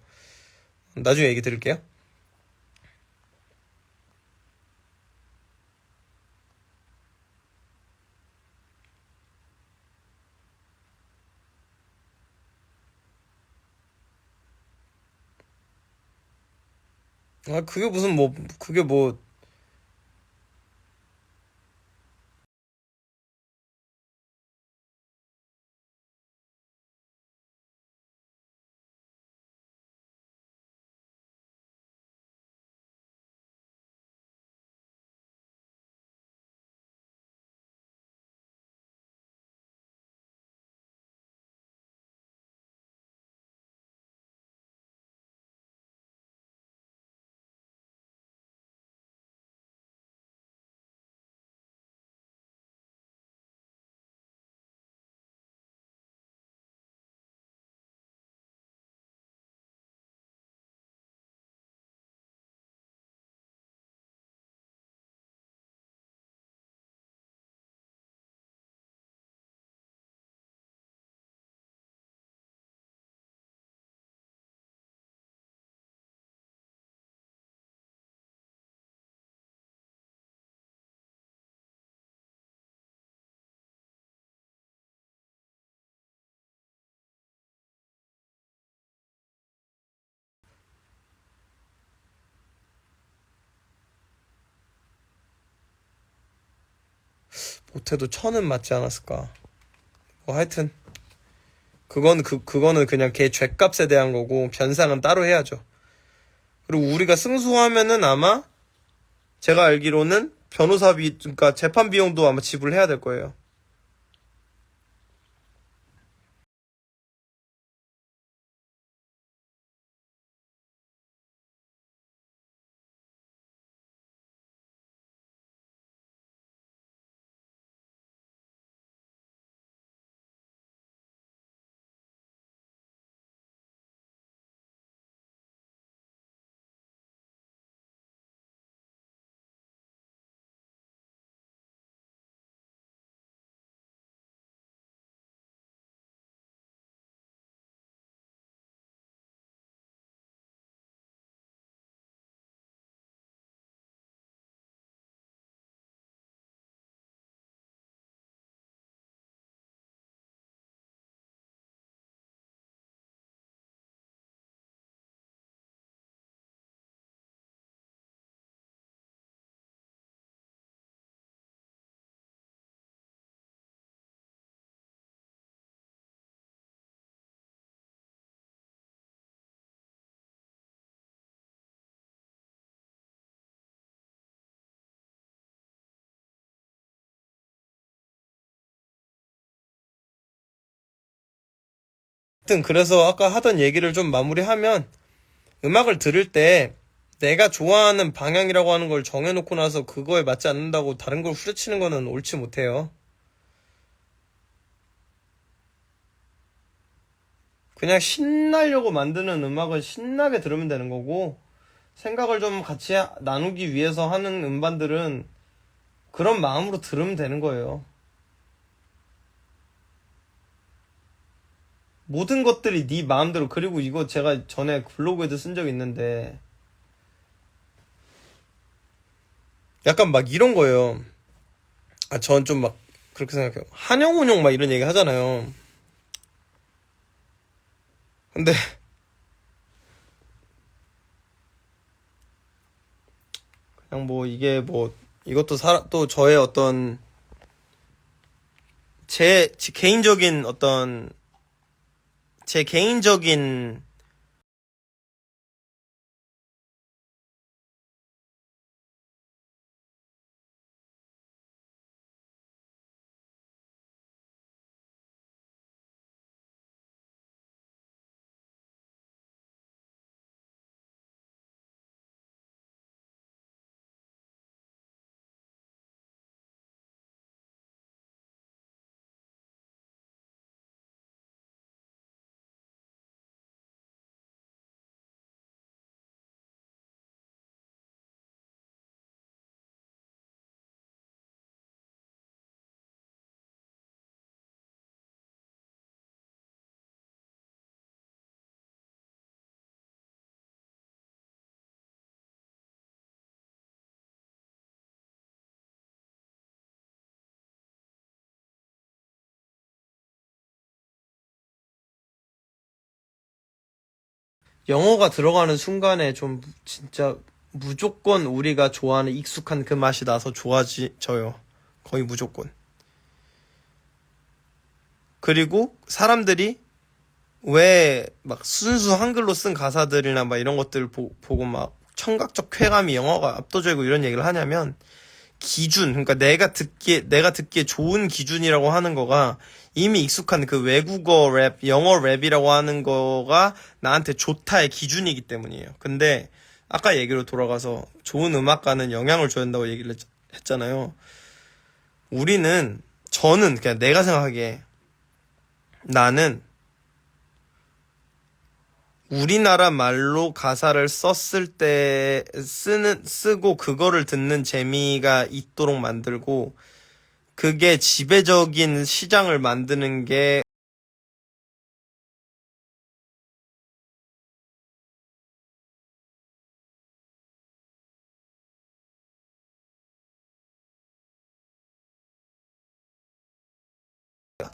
S1: 나중에 얘기 드릴게요. 아, 그게 무슨 뭐, 그게 뭐, 못해도 1000은 맞지 않았을까. 뭐 하여튼, 그거는 그냥 걔 죗값에 대한 거고, 변상은 따로 해야죠. 그리고 우리가 승소하면은 아마, 제가 알기로는 변호사비, 그러니까 재판 비용도 아마 지불해야 될 거예요. 하여튼, 그래서 아까 하던 얘기를 좀 마무리하면, 음악을 들을 때, 내가 좋아하는 방향이라고 하는 걸 정해놓고 나서 그거에 맞지 않는다고 다른 걸 후려치는 거는 옳지 못해요. 그냥 신나려고 만드는 음악을 신나게 들으면 되는 거고, 생각을 좀 같이 나누기 위해서 하는 음반들은 그런 마음으로 들으면 되는 거예요. 모든 것들이 네 마음대로. 그리고 이거 제가 전에 블로그에도 쓴 적이 있는데 약간 막 이런 거예요. 아, 전 좀 막 그렇게 생각해요. 한영훈용 막 이런 얘기 하잖아요. 근데 그냥 뭐 이게 뭐 이것도 또 저의 어떤 제 개인적인 어떤 제 개인적인 영어가 들어가는 순간에 좀 진짜 무조건 우리가 좋아하는 익숙한 그 맛이 나서 좋아져요. 거의 무조건. 그리고 사람들이 왜 막 순수 한글로 쓴 가사들이나 막 이런 것들 보고 막 청각적 쾌감이 영어가 압도적이고 이런 얘기를 하냐면 기준, 그러니까 내가 듣기에 좋은 기준이라고 하는 거가 이미 익숙한 그 외국어 랩, 영어 랩이라고 하는 거가 나한테 좋다의 기준이기 때문이에요. 근데 아까 얘기로 돌아가서 좋은 음악가는 영향을 줘야 한다고 얘기를 했잖아요. 저는 그냥 내가 생각하기에 나는 우리나라 말로 가사를 썼을 때 쓰고 그거를 듣는 재미가 있도록 만들고 그게 지배적인 시장을 만드는 게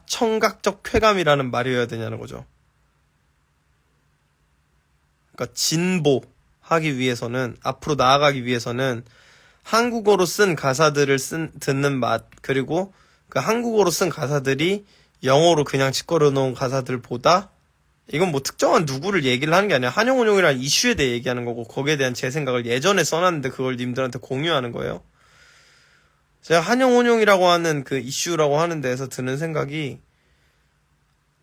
S1: 청각적 쾌감이라는 말이어야 되냐는 거죠. 그러니까 진보하기 위해서는 앞으로 나아가기 위해서는 한국어로 쓴 가사들을 듣는 맛 그리고 그 한국어로 쓴 가사들이 영어로 그냥 짓거려 놓은 가사들보다 이건 뭐 특정한 누구를 얘기를 하는 게 아니라 한영훈용이라는 이슈에 대해 얘기하는 거고 거기에 대한 제 생각을 예전에 써놨는데 그걸 님들한테 공유하는 거예요. 제가 한영훈용이라고 하는 그 이슈라고 하는 데에서 드는 생각이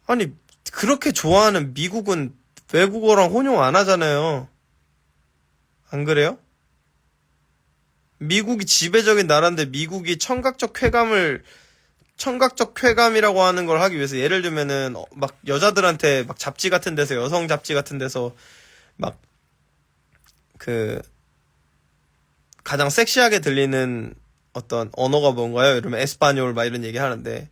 S1: 아니 그렇게 좋아하는 미국은 외국어랑 혼용 안 하잖아요. 안 그래요? 미국이 지배적인 나라인데 미국이 청각적 쾌감이라고 하는 걸 하기 위해서 예를 들면은 막 여자들한테 막 잡지 같은 데서 여성 잡지 같은 데서 막 그 가장 섹시하게 들리는 어떤 언어가 뭔가요? 이러면 에스파뇰 막 이런 얘기 하는데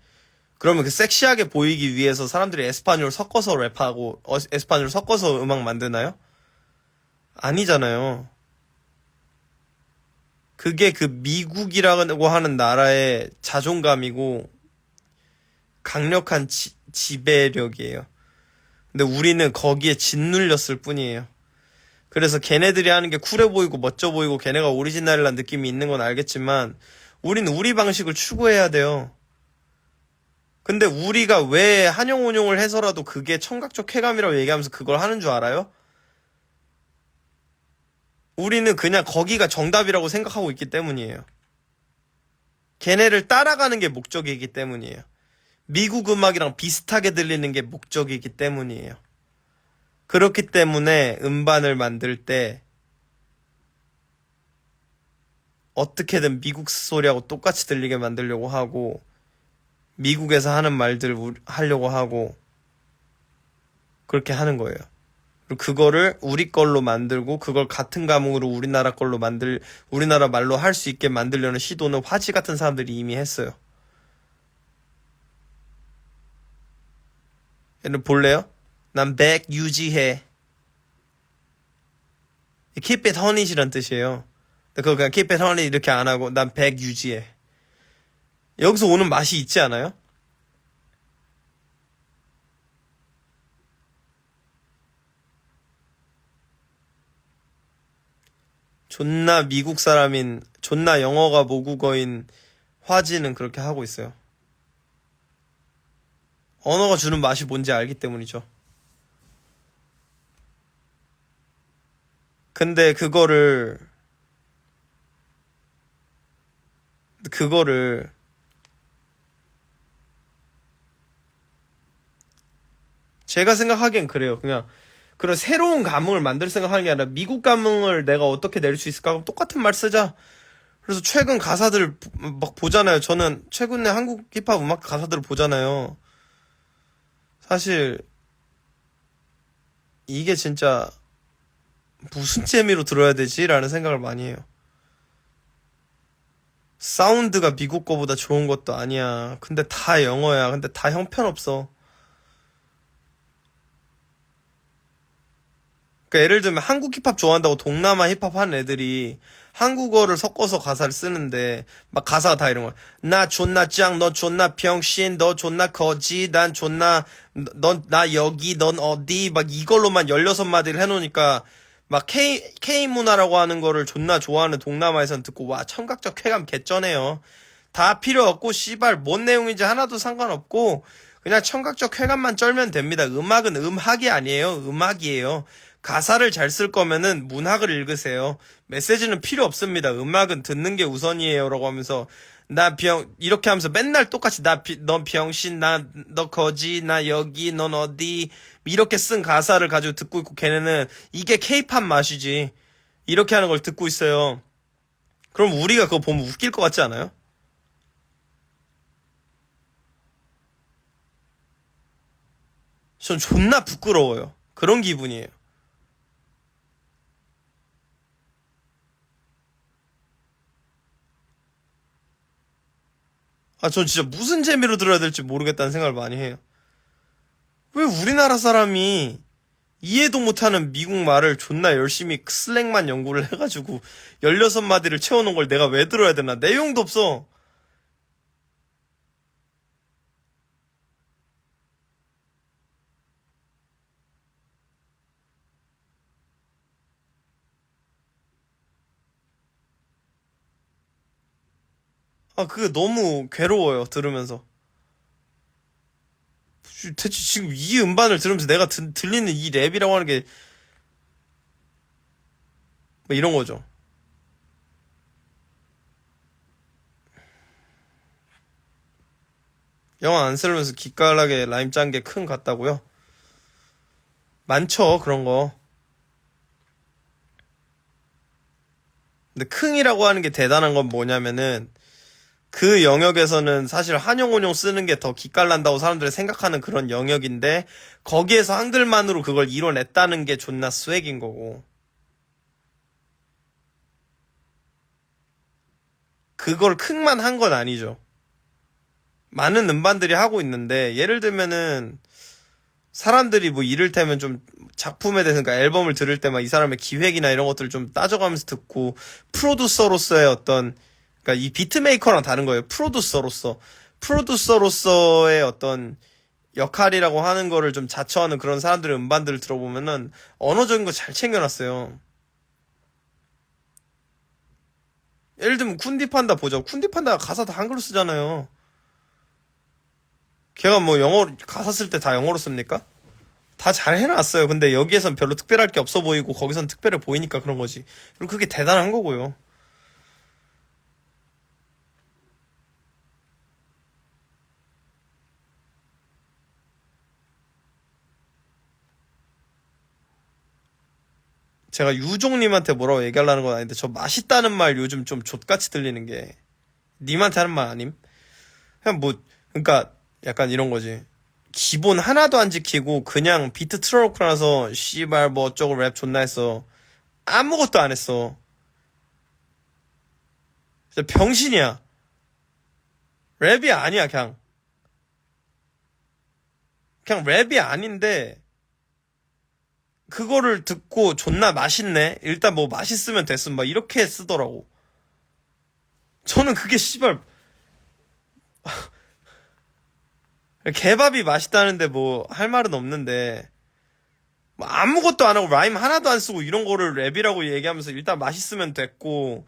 S1: 그러면 그 섹시하게 보이기 위해서 사람들이 에스파뇰 섞어서 랩하고 에스파뇰 섞어서 음악 만드나요? 아니잖아요. 그게 그 미국이라고 하는 나라의 자존감이고 강력한 지배력이에요. 근데 우리는 거기에 짓눌렸을 뿐이에요. 그래서 걔네들이 하는 게 쿨해 보이고 멋져 보이고 걔네가 오리지널이라는 느낌이 있는 건 알겠지만 우리는 우리 방식을 추구해야 돼요. 근데 우리가 왜 한용운용을 해서라도 그게 청각적 쾌감이라고 얘기하면서 그걸 하는 줄 알아요? 우리는 그냥 거기가 정답이라고 생각하고 있기 때문이에요. 걔네를 따라가는 게 목적이기 때문이에요. 미국 음악이랑 비슷하게 들리는 게 목적이기 때문이에요. 그렇기 때문에 음반을 만들 때 어떻게든 미국 소리하고 똑같이 들리게 만들려고 하고 미국에서 하는 말들 하려고 하고 그렇게 하는 거예요. 그리고 그거를 우리 걸로 만들고 그걸 같은 감흥으로 우리나라 걸로 우리나라 말로 할 수 있게 만들려는 시도는 화지 같은 사람들이 이미 했어요. 얘는 볼래요? 난 백 유지해. keep it honey이란 뜻이에요. 그거 그냥 keep it honey 이렇게 안 하고 난 백 유지해. 여기서 오는 맛이 있지 않아요? 존나 미국 사람인, 존나 영어가 모국어인 화지는 그렇게 하고 있어요. 언어가 주는 맛이 뭔지 알기 때문이죠. 근데 그거를 제가 생각하기엔 그래요. 그냥 그런 새로운 감흥을 만들 생각하는 게 아니라 미국 감흥을 내가 어떻게 낼 수 있을까? 그럼 똑같은 말 쓰자. 그래서 최근 가사들 막 보잖아요. 저는 최근에 한국 힙합 음악 가사들을 보잖아요. 사실 이게 진짜 무슨 재미로 들어야 되지? 라는 생각을 많이 해요. 사운드가 미국 거보다 좋은 것도 아니야. 근데 다 영어야. 근데 다 형편없어. 그러니까 예를 들면 한국 힙합 좋아한다고 동남아 힙합 하는 애들이 한국어를 섞어서 가사를 쓰는데 막 가사가 다 이런 거야. 나 존나 짱, 너 존나 병신, 너 존나 거지, 난 존나 나 여기, 넌 어디 막 이걸로만 16마디를 해놓으니까 막 K 문화라고 하는 거를 존나 좋아하는 동남아에선 듣고 와 청각적 쾌감 개쩌네요. 다 필요 없고 씨발 뭔 내용인지 하나도 상관없고 그냥 청각적 쾌감만 쩔면 됩니다. 음악은 음악이 아니에요. 음악이에요. 가사를 잘 쓸 거면은 문학을 읽으세요. 메시지는 필요 없습니다. 음악은 듣는 게 우선이에요라고 하면서 이렇게 하면서 맨날 똑같이 넌 병신, 너 거지, 나 여기, 넌 어디 이렇게 쓴 가사를 가지고 듣고 있고 걔네는 이게 케이팝 맛이지. 이렇게 하는 걸 듣고 있어요. 그럼 우리가 그거 보면 웃길 것 같지 않아요? 전 존나 부끄러워요. 그런 기분이에요. 전 진짜 무슨 재미로 들어야 될지 모르겠다는 생각을 많이 해요. 왜 우리나라 사람이 이해도 못하는 미국 말을 존나 열심히 슬랭만 연구를 해가지고 16마디를 채워놓은 걸 내가 왜 들어야 되나? 내용도 없어. 그게 너무 괴로워요, 들으면서. 대체 지금 이 음반을 들으면서 내가 들리는 이 랩이라고 하는 게, 뭐 이런 거죠. 영화 안 쓰면서 기깔나게 라임 짠 게 큰 같다고요? 많죠, 그런 거. 근데 큰이라고 하는 게 대단한 건 뭐냐면은, 그 영역에서는 사실 한용운용 쓰는 게 더 기깔난다고 사람들이 생각하는 그런 영역인데 거기에서 한글만으로 그걸 이뤄냈다는 게 존나 스웩인 거고 그걸 킹만 한 건 아니죠. 많은 음반들이 하고 있는데 예를 들면은 사람들이 뭐 이를테면 좀 작품에 대해서 그러니까 앨범을 들을 때 막 이 사람의 기획이나 이런 것들을 좀 따져가면서 듣고 프로듀서로서의 어떤 그러니까 이 비트메이커랑 다른 거예요. 프로듀서로서의 어떤 역할이라고 하는 거를 좀 자처하는 그런 사람들의 음반들을 들어보면은 언어적인 거 잘 챙겨놨어요. 예를 들면 쿤디판다 보죠. 쿤디판다가 가사 다 한글로 쓰잖아요. 걔가 뭐 영어 가사 쓸 때 다 영어로 씁니까? 다 잘 해놨어요. 근데 여기에선 별로 특별할 게 없어 보이고 거기선 특별해 보이니까 그런 거지. 그리고 그게 대단한 거고요. 제가 유종님한테 뭐라고 얘기하려는 건 아닌데 저 맛있다는 말 요즘 좀 족같이 들리는 게 님한테 하는 말 아님? 그냥 뭐 그러니까 약간 이런 거지. 기본 하나도 안 지키고 그냥 비트 틀어놓고 나서 씨발 뭐 어쩌고 랩 존나 했어. 아무것도 안 했어. 진짜 병신이야. 랩이 아니야 그냥 랩이 아닌데 그거를 듣고 존나 맛있네. 일단 뭐 맛있으면 됐음 막 이렇게 쓰더라고. 저는 그게 씨발 개밥이 맛있다는데 뭐 할 말은 없는데 뭐 아무것도 안 하고 라임 하나도 안 쓰고 이런 거를 랩이라고 얘기하면서 일단 맛있으면 됐고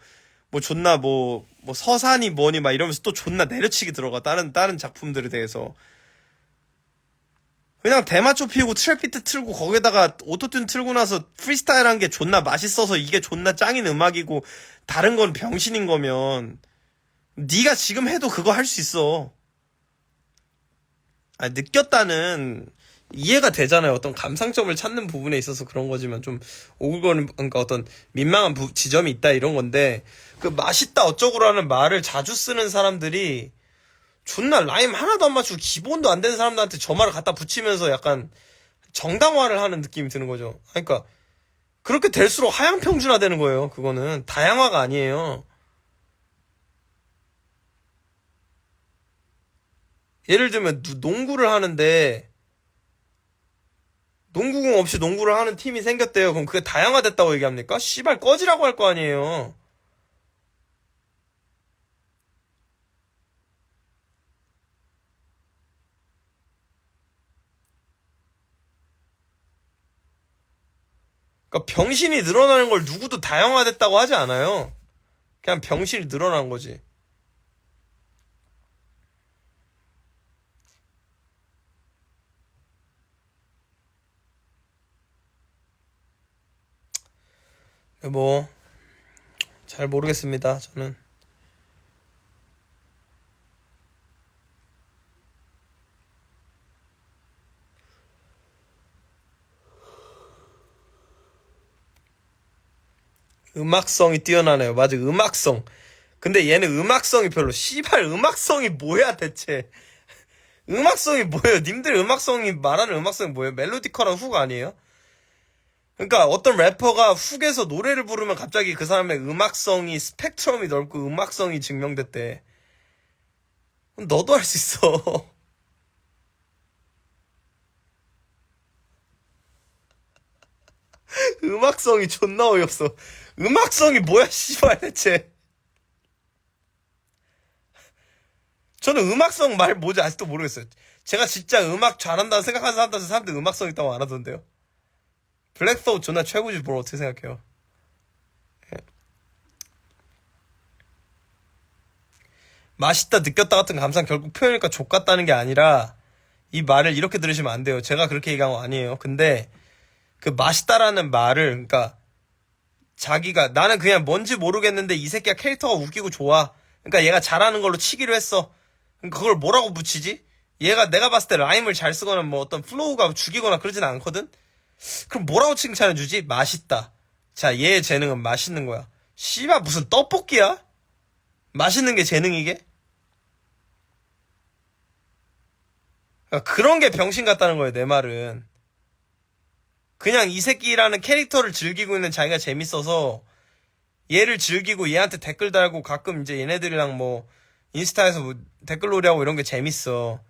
S1: 뭐 존나 뭐 서산이 뭐니 막 이러면서 또 존나 내려치기 들어가 다른 작품들에 대해서 그냥 대마초 피우고 트랩 비트 틀고 거기다가 오토튠 틀고 나서 프리스타일 한 게 존나 맛있어서 이게 존나 짱인 음악이고 다른 건 병신인 거면 네가 지금 해도 그거 할 수 있어. 느꼈다는 이해가 되잖아요. 어떤 감상점을 찾는 부분에 있어서 그런 거지만 좀 오글거리는 그러니까 어떤 민망한 지점이 있다 이런 건데 그 맛있다 어쩌고라는 말을 자주 쓰는 사람들이 존나 라임 하나도 안 맞추고 기본도 안 되는 사람들한테 저 말을 갖다 붙이면서 약간 정당화를 하는 느낌이 드는 거죠. 그러니까 그렇게 될수록 하향평준화 되는 거예요. 그거는 다양화가 아니에요. 예를 들면 농구를 하는데 농구공 없이 농구를 하는 팀이 생겼대요. 그럼 그게 다양화됐다고 얘기합니까? 씨발 꺼지라고 할 거 아니에요. 그러니까 병신이 늘어나는 걸 누구도 다양화됐다고 하지 않아요. 그냥 병신이 늘어난 거지. 뭐 잘 모르겠습니다. 저는. 음악성이 뛰어나네요. 맞아, 음악성. 근데 얘는 음악성이 별로. 씨발, 음악성이 뭐야 대체. 음악성이 뭐예요? 님들 음악성이 말하는 음악성이 뭐예요? 멜로디컬한 훅 아니에요? 그러니까 어떤 래퍼가 훅에서 노래를 부르면 갑자기 그 사람의 음악성이 스펙트럼이 넓고 음악성이 증명됐대. 그럼 너도 할 수 있어. 음악성이 존나 어이없어. 음악성이 뭐야 씨발 대체. 저는 음악성 말 뭐지 아직도 모르겠어요. 제가 진짜 음악 잘한다고 생각하는 사람들 음악성 있다고 안 하던데요. 블랙소울 존나 최고지 뭘 어떻게 생각해요. 맛있다 느꼈다 같은 감상 결국 표현이니까 족같다는 게 아니라 이 말을 이렇게 들으시면 안 돼요. 제가 그렇게 얘기한 거 아니에요. 근데 그 맛있다라는 말을 그러니까 자기가 나는 그냥 뭔지 모르겠는데 이 새끼가 캐릭터가 웃기고 좋아. 그러니까 얘가 잘하는 걸로 치기로 했어. 그러니까 그걸 뭐라고 붙이지? 얘가 내가 봤을 때 라임을 잘 쓰거나 뭐 어떤 플로우가 죽이거나 그러진 않거든? 그럼 뭐라고 칭찬해주지? 맛있다. 자, 얘의 재능은 맛있는 거야. 씨발 무슨 떡볶이야? 맛있는 게 재능이게? 그러니까 그런 게 병신 같다는 거예요, 내 말은. 그냥 이 새끼라는 캐릭터를 즐기고 있는 자기가 재밌어서 얘를 즐기고 얘한테 댓글 달고 가끔 이제 얘네들이랑 뭐 인스타에서 뭐 댓글놀이하고 이런 게 재밌어.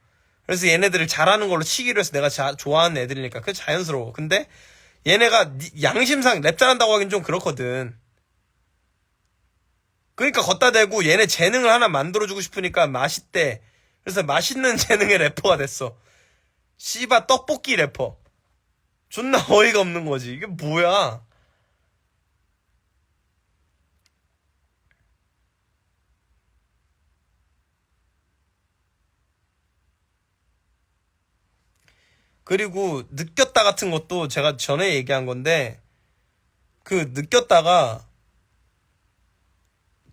S1: 그래서 얘네들을 잘하는 걸로 치기로 해서 내가 좋아하는 애들이니까 그게 자연스러워. 근데 얘네가 양심상 랩 잘한다고 하긴 좀 그렇거든. 그러니까 걷다 대고 얘네 재능을 하나 만들어주고 싶으니까 맛있대. 그래서 맛있는 재능의 래퍼가 됐어. 씨바 떡볶이 래퍼. 존나 어이가 없는 거지. 이게 뭐야. 그리고 느꼈다 같은 것도 제가 전에 얘기한 건데 그 느꼈다가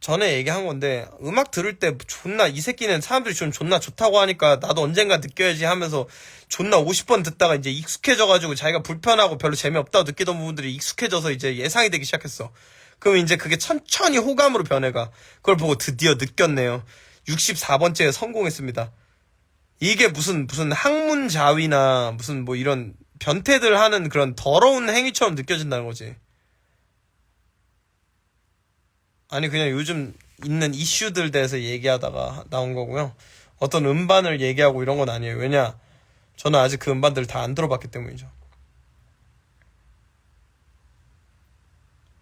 S1: 전에 얘기한 건데 음악 들을 때 존나 이 새끼는 사람들이 좀 존나 좋다고 하니까 나도 언젠가 느껴야지 하면서 존나 50번 듣다가 이제 익숙해져가지고 자기가 불편하고 별로 재미없다고 느끼던 부분들이 익숙해져서 이제 예상이 되기 시작했어. 그럼 이제 그게 천천히 호감으로 변해가. 그걸 보고 드디어 느꼈네요. 64번째에 성공했습니다. 이게 무슨 학문자위나 무슨 뭐 이런 변태들 하는 그런 더러운 행위처럼 느껴진다는 거지. 아니 그냥 요즘 있는 이슈들 대해서 얘기하다가 나온 거고요. 어떤 음반을 얘기하고 이런 건 아니에요. 왜냐? 저는 아직 그 음반들 다 안 들어봤기 때문이죠.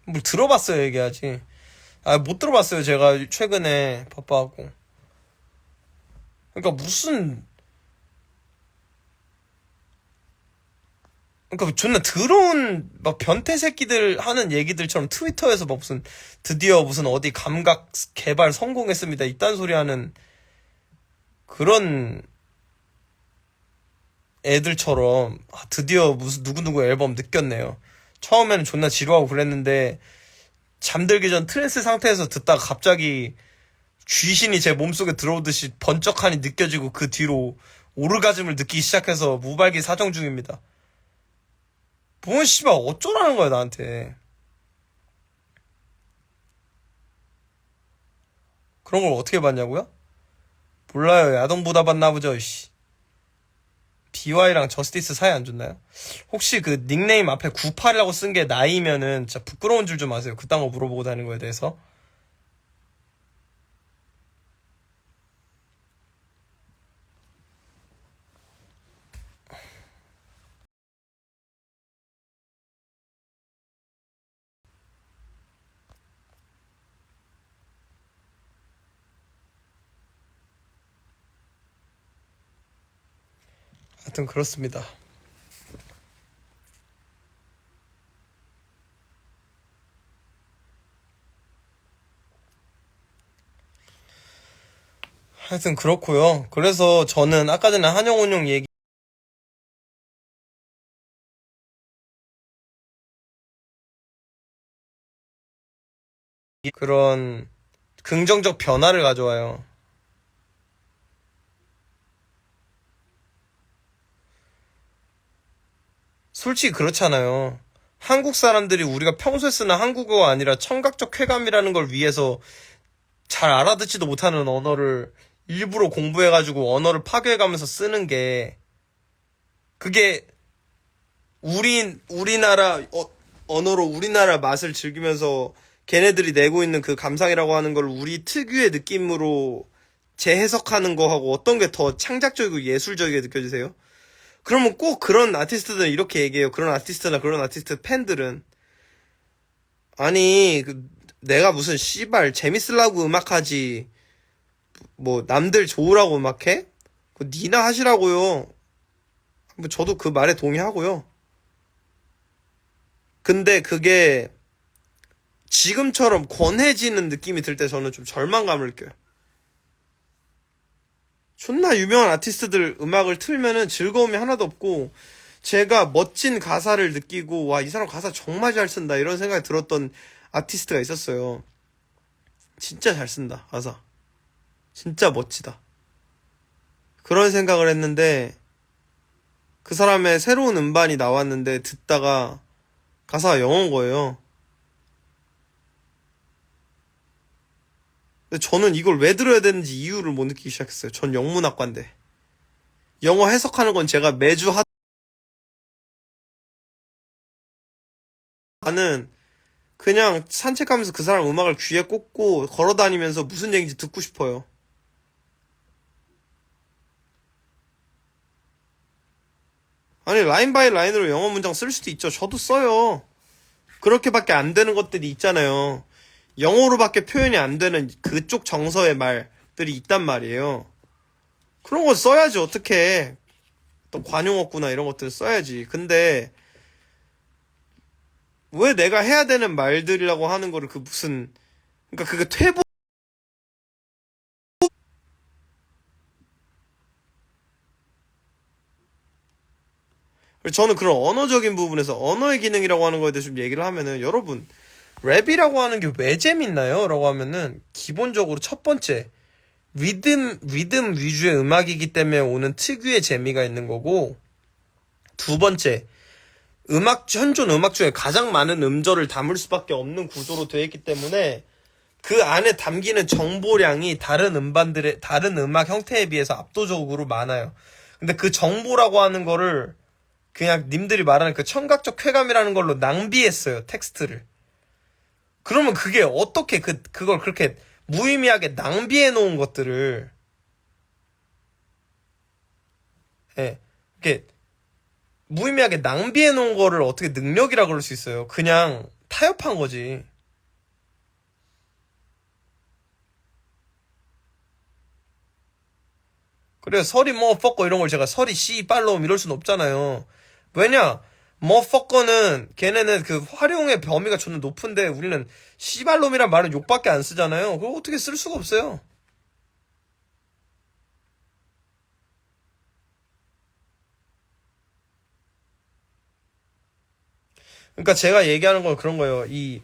S1: 뭘 들어봤어요 얘기하지. 아 못 들어봤어요 제가 최근에 바빠갖고. 그러니까 무슨 그러니까 존나 더러운 막 변태 새끼들 하는 얘기들처럼 트위터에서 막 무슨 드디어 무슨 어디 감각 개발 성공했습니다 이딴 소리 하는 그런 애들처럼 드디어 무슨 누구누구 앨범 느꼈네요. 처음에는 존나 지루하고 그랬는데 잠들기 전 트랜스 상태에서 듣다가 갑자기 귀신이 제 몸속에 들어오듯이 번쩍하니 느껴지고 그 뒤로 오르가즘을 느끼기 시작해서 무발기 사정 중입니다. 뭔 씨발 어쩌라는 거야 나한테. 그런 걸 어떻게 봤냐고요? 몰라요. 야동보다 봤나 보죠. 씨. BY랑 저스티스 사이 안 좋나요? 혹시 그 닉네임 앞에 98이라고 쓴 게 나이면은 진짜 부끄러운 줄 좀 아세요. 그딴 거 물어보고 다니는 거에 대해서. 하여튼 그렇습니다. 하여튼 그렇고요. 그래서 저는 아까 전에 한영훈 형 얘기 그런 긍정적 변화를 가져와요. 솔직히 그렇잖아요. 한국 사람들이 우리가 평소에 쓰는 한국어가 아니라 청각적 쾌감이라는 걸 위해서 잘 알아듣지도 못하는 언어를 일부러 공부해가지고 언어를 파괴해가면서 쓰는 게 그게 우리나라 언어로 우리나라 맛을 즐기면서 걔네들이 내고 있는 그 감상이라고 하는 걸 우리 특유의 느낌으로 재해석하는 거하고 어떤 게 더 창작적이고 예술적이게 느껴지세요? 그러면 꼭 그런 아티스트들은 이렇게 얘기해요. 그런 아티스트나 그런 아티스트 팬들은 아니 내가 무슨 씨발 재밌으려고 음악하지 뭐 남들 좋으라고 음악해? 니나 하시라고요. 뭐 저도 그 말에 동의하고요. 근데 그게 지금처럼 권해지는 느낌이 들 때 저는 좀 절망감을 느껴요. 존나 유명한 아티스트들 음악을 틀면은 즐거움이 하나도 없고 제가 멋진 가사를 느끼고 와, 이 사람 가사 정말 잘 쓴다 이런 생각이 들었던 아티스트가 있었어요. 진짜 잘 쓴다 가사. 진짜 멋지다. 그런 생각을 했는데 그 사람의 새로운 음반이 나왔는데 듣다가 가사가 영어인 거예요. 근데 저는 이걸 왜 들어야 되는지 이유를 못 느끼기 시작했어요. 전 영문학과인데. 영어 해석하는 건 제가 매주 하는 그냥 산책하면서 그 사람 음악을 귀에 꽂고 걸어다니면서 무슨 얘기인지 듣고 싶어요. 아니 라인 바이 라인으로 영어 문장 쓸 수도 있죠. 저도 써요. 그렇게밖에 안 되는 것들이 있잖아요. 영어로밖에 표현이 안 되는 그쪽 정서의 말들이 있단 말이에요. 그런 거 써야지 어떻게 또 관용어구나 이런 것들 써야지. 근데 왜 내가 해야 되는 말들이라고 하는 거를 그 무슨 그러니까 그게 퇴보 저는 그런 언어적인 부분에서 언어의 기능이라고 하는 거에 대해서 좀 얘기를 하면은 여러분 랩이라고 하는 게 왜 재밌나요? 라고 하면은 기본적으로 첫 번째 리듬 위주의 음악이기 때문에 오는 특유의 재미가 있는 거고 두 번째 현존 음악 중에 가장 많은 음절을 담을 수밖에 없는 구조로 되어 있기 때문에 그 안에 담기는 정보량이 다른 음악 형태에 비해서 압도적으로 많아요. 근데 그 정보라고 하는 거를 그냥 님들이 말하는 그 청각적 쾌감이라는 걸로 낭비했어요, 텍스트를. 그러면 그게 어떻게 그걸 그렇게 무의미하게 낭비해 놓은 것들을, 예, 이렇게 무의미하게 낭비해 놓은 거를 어떻게 능력이라 그럴 수 있어요. 그냥 타협한 거지. 그래, 설이 뭐, 퍽거 이런 걸 제가 설이 씨발놈 이럴 순 없잖아요. 왜냐? 머퍼거는 걔네는 그 활용의 범위가 존나 높은데 우리는 씨발놈이란 말은 욕밖에 안 쓰잖아요. 그거 어떻게 쓸 수가 없어요. 그러니까 제가 얘기하는 건 그런 거예요. 이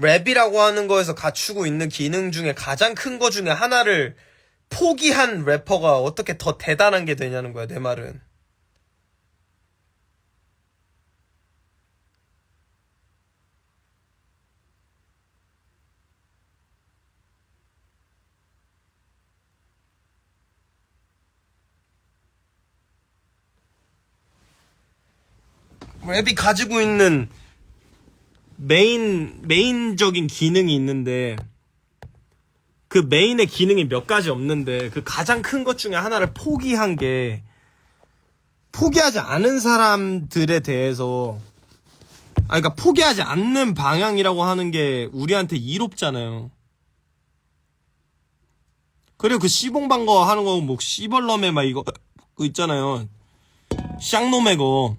S1: 랩이라고 하는 거에서 갖추고 있는 기능 중에 가장 큰 거 중에 하나를 포기한 래퍼가 어떻게 더 대단한 게 되냐는 거야, 내 말은. 랩이 가지고 있는 메인적인 기능이 있는데 그 메인의 기능이 몇 가지 없는데 그 가장 큰 것 중에 하나를 포기한 게 포기하지 않은 사람들에 대해서 그러니까 포기하지 않는 방향이라고 하는 게 우리한테 이롭잖아요. 그리고 그 씨봉방 거 하는 거 뭐 씨벌럼에 막 이거 그거 있잖아요. 쌍놈의 거.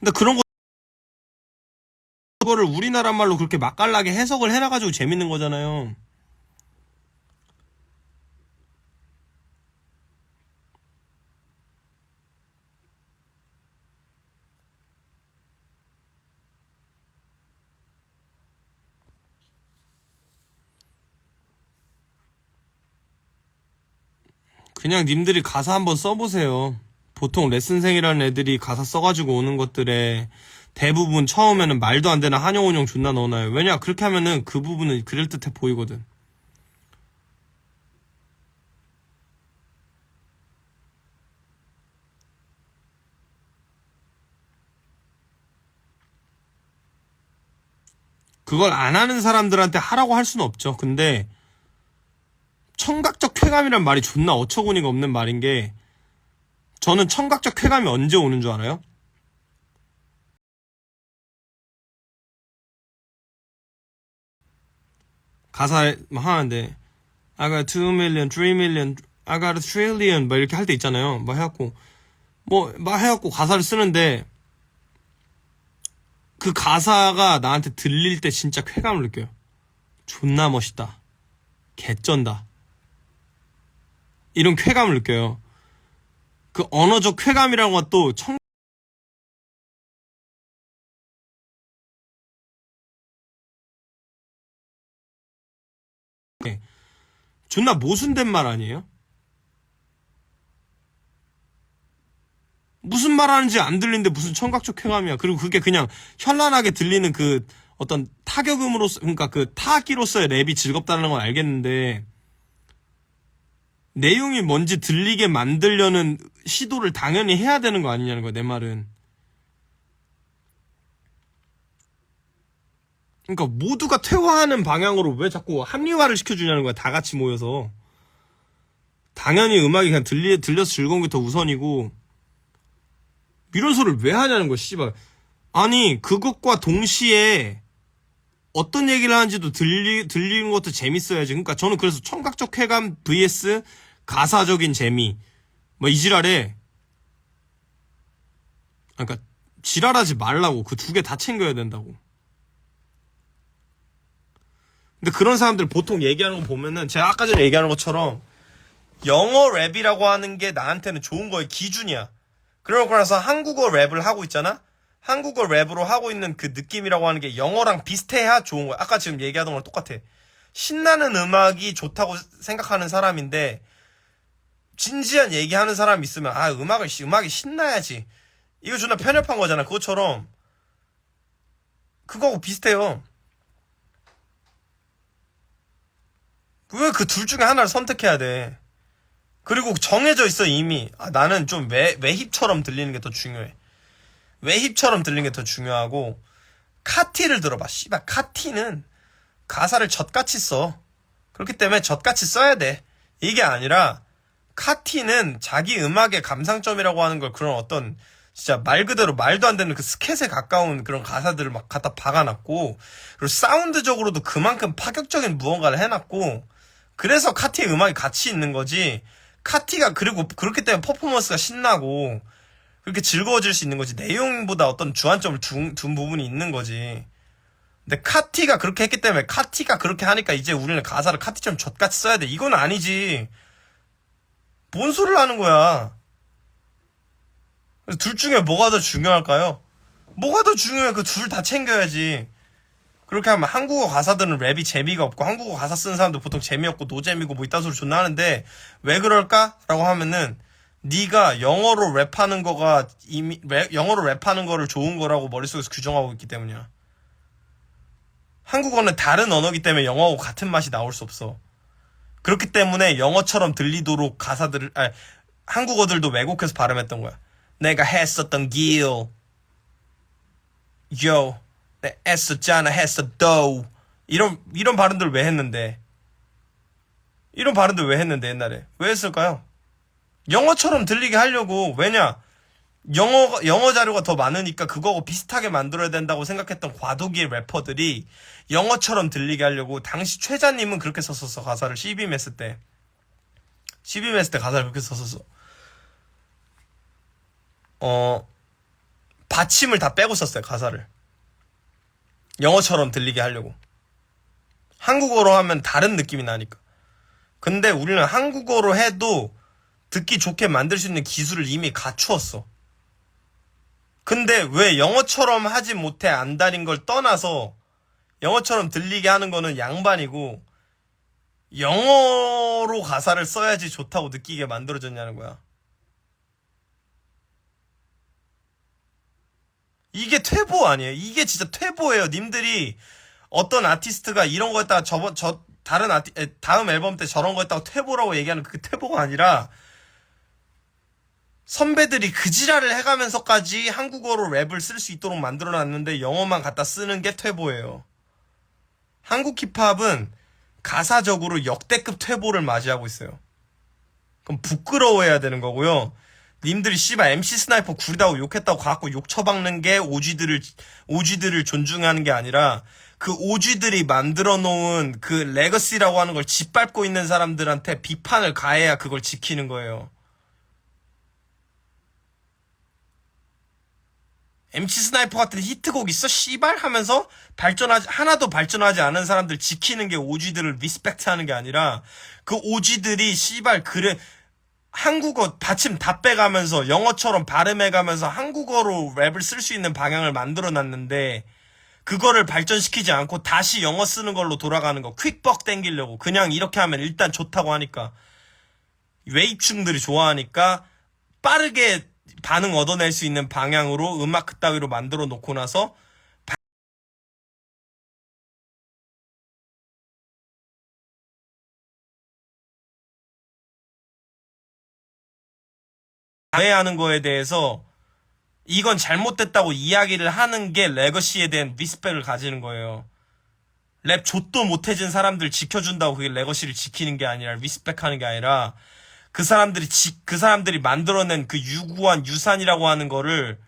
S1: 근데 그런 거를 우리나라 말로 그렇게 맛깔나게 해석을 해놔가지고 재밌는 거잖아요. 그냥 님들이 가사 한번 써보세요. 보통 레슨생이라는 애들이 가사 써가지고 오는 것들에 대부분 처음에는 말도 안 되는 한용운용 존나 넣어놔요. 왜냐, 그렇게 하면은 그 부분은 그럴듯해 보이거든. 그걸 안 하는 사람들한테 하라고 할 수는 없죠. 근데 청각적 쾌감이란 말이 존나 어처구니가 없는 말인 게, 저는 청각적 쾌감이 언제 오는 줄 알아요? 가사 하는데 I got 2 million, 3 million, I got a trillion 막 이렇게 할 때 있잖아요. 막 해갖고 가사를 쓰는데 그 가사가 나한테 들릴 때 진짜 쾌감을 느껴요. 존나 멋있다, 개쩐다, 이런 쾌감을 느껴요. 그 언어적 쾌감이라는 것도 존나 모순된 말 아니에요? 무슨 말 하는지 안 들리는데 무슨 청각적 쾌감이야. 그리고 그게 그냥 현란하게 들리는 그 어떤 타격음으로서, 그러니까 그 타악기로서의 랩이 즐겁다는 건 알겠는데, 내용이 뭔지 들리게 만들려는 시도를 당연히 해야 되는 거 아니냐는 거야, 내 말은. 그러니까 모두가 퇴화하는 방향으로 왜 자꾸 합리화를 시켜주냐는 거야, 다 같이 모여서. 당연히 음악이 그냥 들려서 즐거운 게 더 우선이고, 이런 소리를 왜 하냐는 거야, 씨발. 아니, 그것과 동시에 어떤 얘기를 하는지도 들리는 것도 재밌어야지. 그러니까 저는 그래서 청각적 쾌감 vs 가사적인 재미, 뭐 이 지랄에, 그러니까 지랄하지 말라고. 그 두 개 다 챙겨야 된다고. 근데 그런 사람들 보통 얘기하는 거 보면은, 제가 아까 전에 얘기하는 것처럼 영어 랩이라고 하는 게 나한테는 좋은 거의 기준이야. 그러고 나서 한국어 랩을 하고 있잖아? 한국어 랩으로 하고 있는 그 느낌이라고 하는 게 영어랑 비슷해야 좋은 거야. 아까 지금 얘기하던 거랑 똑같아. 신나는 음악이 좋다고 생각하는 사람인데, 진지한 얘기하는 사람이 있으면, 아, 음악이 신나야지, 이거 존나 편협한 거잖아. 그것처럼 그거하고 비슷해요. 왜 그 둘 중에 하나를 선택해야 돼? 그리고 정해져 있어 이미. 아, 나는 좀 외힙처럼 들리는 게 더 중요해. 외힙처럼 들리는 게 더 중요하고. 카티를 들어봐. 씨발, 카티는 가사를 젖같이 써. 그렇기 때문에 젖같이 써야 돼. 이게 아니라, 카티는 자기 음악의 감상점이라고 하는 걸, 그런 어떤 진짜 말 그대로 말도 안 되는 그 스캣에 가까운 그런 가사들을 막 갖다 박아놨고, 그리고 사운드적으로도 그만큼 파격적인 무언가를 해놨고, 그래서 카티의 음악이 가치 있는 거지. 카티가, 그리고 그렇기 때문에 퍼포먼스가 신나고 그렇게 즐거워질 수 있는 거지. 내용보다 어떤 주안점을 둔 부분이 있는 거지. 근데 카티가 그렇게 했기 때문에, 카티가 그렇게 하니까 이제 우리는 가사를 카티처럼 젖같이 써야 돼, 이건 아니지. 뭔 소리를 하는 거야. 둘 중에 뭐가 더 중요할까요? 뭐가 더 중요해? 그 둘 다 챙겨야지. 그렇게 하면 한국어 가사들은 랩이 재미가 없고, 한국어 가사 쓰는 사람들 보통 재미없고 노재미고 뭐 이딴 소리 존나 하는데, 왜 그럴까? 라고 하면은, 네가 영어로 랩하는 거가 이미 영어로 랩하는 거를 좋은 거라고 머릿속에서 규정하고 있기 때문이야. 한국어는 다른 언어기 때문에 영어하고 같은 맛이 나올 수 없어. 그렇기 때문에 영어처럼 들리도록 가사들을, 한국어들도 왜곡해서 발음했던 거야. 내가 했었던 길, yo, 내 했었잖아, 했었도. 이런 발음들 왜 했는데? 이런 발음들 왜 했는데, 옛날에? 왜 했을까요? 영어처럼 들리게 하려고. 왜냐? 영어 자료가 더 많으니까 그거하고 비슷하게 만들어야 된다고 생각했던 과도기의 래퍼들이 영어처럼 들리게 하려고. 당시 최자님은 그렇게 썼었어, 가사를. CBMS 때. CBMS 때 가사를 그렇게 썼었어. 받침을 다 빼고 썼어요, 가사를. 영어처럼 들리게 하려고. 한국어로 하면 다른 느낌이 나니까. 근데 우리는 한국어로 해도 듣기 좋게 만들 수 있는 기술을 이미 갖추었어. 근데 왜 영어처럼 하지 못해 안달인 걸 떠나서 영어처럼 들리게 하는 거는 양반이고, 영어로 가사를 써야지 좋다고 느끼게 만들어졌냐는 거야. 이게 퇴보 아니에요? 이게 진짜 퇴보예요. 님들이 어떤 아티스트가 이런 거 했다가 다음 앨범 때 저런 거 했다고 퇴보라고 얘기하는 그 퇴보가 아니라 선배들이 그 지랄을 해가면서까지 한국어로 랩을 쓸 수 있도록 만들어놨는데 영어만 갖다 쓰는 게 퇴보예요. 한국 힙합은 가사적으로 역대급 퇴보를 맞이하고 있어요. 그럼 부끄러워해야 되는 거고요. 님들이 씨발 MC 스나이퍼 구리다고 욕했다고 가갖고 욕 처박는 게 오쥐들을 존중하는 게 아니라 그 오쥐들이 만들어 놓은 그 레거시라고 하는 걸 짓밟고 있는 사람들한테 비판을 가해야 그걸 지키는 거예요. MC 스나이퍼 같은 히트곡 있어? 씨발? 하면서 하나도 발전하지 않은 사람들 지키는 게 오쥐들을 리스펙트 하는 게 아니라 그 오쥐들이 씨발, 그래, 한국어 받침 다 빼가면서 영어처럼 발음해가면서 한국어로 랩을 쓸 수 있는 방향을 만들어 놨는데 그거를 발전시키지 않고 다시 영어 쓰는 걸로 돌아가는 거. 퀵벅 땡기려고. 그냥 이렇게 하면 일단 좋다고 하니까. 웨이층들이 좋아하니까 빠르게 반응 얻어낼 수 있는 방향으로 음악 그따위로 만들어 놓고 나서 방해하는 거에 대해서 이건 잘못됐다고 이야기를 하는 게 레거시에 대한 리스펙을 가지는 거예요. 랩 좆도 못해진 사람들 지켜준다고 그게 레거시를 지키는 게 아니라 리스펙하는 게 아니라 그 사람들이 만들어낸 그 유구한 유산이라고 하는 거를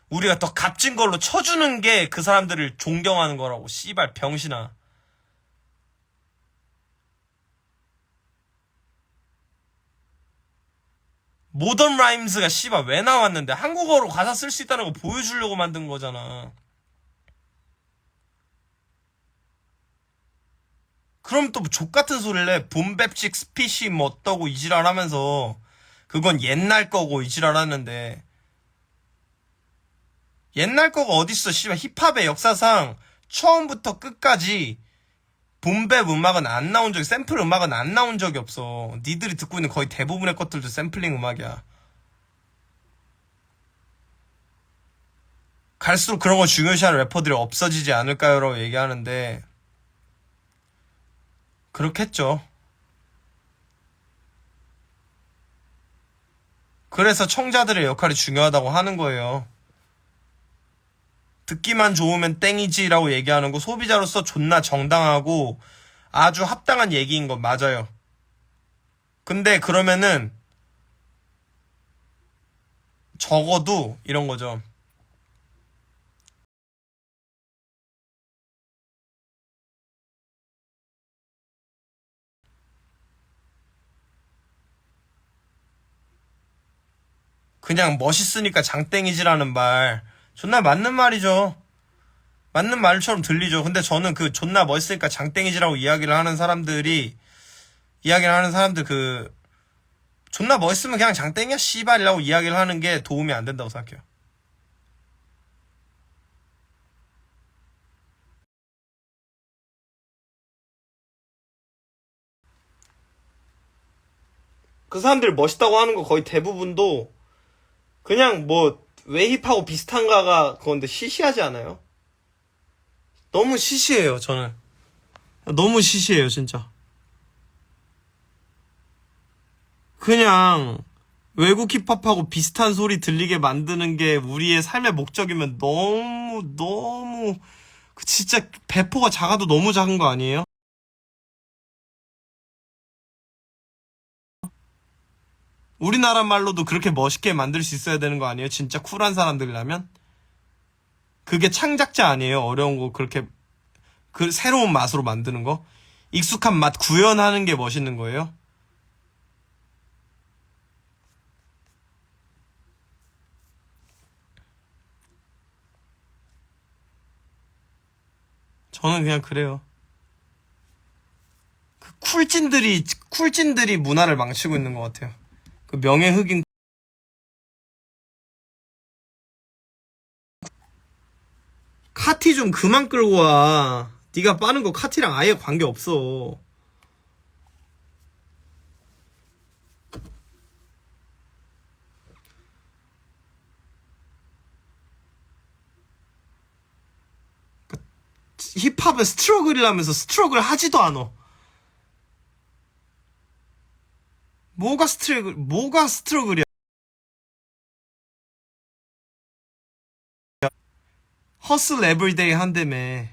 S1: 우리가 더 값진 걸로 쳐주는 게 그 사람들을 존경하는 거라고. 씨발 병신아. 모던 라임스가 씨발 왜 나왔는데 한국어로 가사 쓸 수 있다는 거 보여주려고 만든 거잖아. 그럼 또 족같은 소리를 해. 봄백식 스피시 뭐 어떠고 이지랄 하면서 그건 옛날 거고 이지랄 하는데 옛날 거가 어딨어. 씨발 힙합의 역사상 처음부터 끝까지 봄백 음악은 안 나온 적이, 샘플 음악은 안 나온 적이 없어. 니들이 듣고 있는 거의 대부분의 것들도 샘플링 음악이야. 갈수록 그런 거 중요시하는 래퍼들이 없어지지 않을까요? 라고 얘기하는데 그렇겠죠. 그래서 청자들의 역할이 중요하다고 하는 거예요. 듣기만 좋으면 땡이지라고 얘기하는 거 소비자로서 존나 정당하고 아주 합당한 얘기인 건 맞아요. 근데 그러면은 적어도 이런 거죠. 그냥 멋있으니까 장땡이지라는 말 존나 맞는 말이죠. 맞는 말처럼 들리죠. 근데 저는 그 존나 멋있으니까 장땡이지라고 이야기를 하는 사람들 그 존나 멋있으면 그냥 장땡이야 씨발이라고 이야기를 하는 게 도움이 안 된다고 생각해요. 그 사람들이 멋있다고 하는 거 거의 대부분도 그냥 뭐 웨이힙하고 비슷한가가 그건데 시시하지 않아요? 너무 시시해요, 저는. 너무 시시해요, 진짜. 그냥 외국 힙합하고 비슷한 소리 들리게 만드는 게 우리의 삶의 목적이면 너무 진짜 배포가 작아도 너무 작은 거 아니에요? 우리나라 말로도 그렇게 멋있게 만들 수 있어야 되는 거 아니에요? 진짜 쿨한 사람들이라면? 그게 창작자 아니에요? 어려운 거 그렇게 그 새로운 맛으로 만드는 거? 익숙한 맛 구현하는 게 멋있는 거예요? 저는 그냥 그래요. 그 쿨진들이 문화를 망치고 있는 것 같아요. 그 명예 흑인 카티 좀 그만 끌고 와. 네가 빠는 거 카티랑 아예 관계 없어. 힙합은 스트러글이라면서 스트러글 하지도 않아. 뭐가 스트러글이야? 허슬 에브리데이 한다며.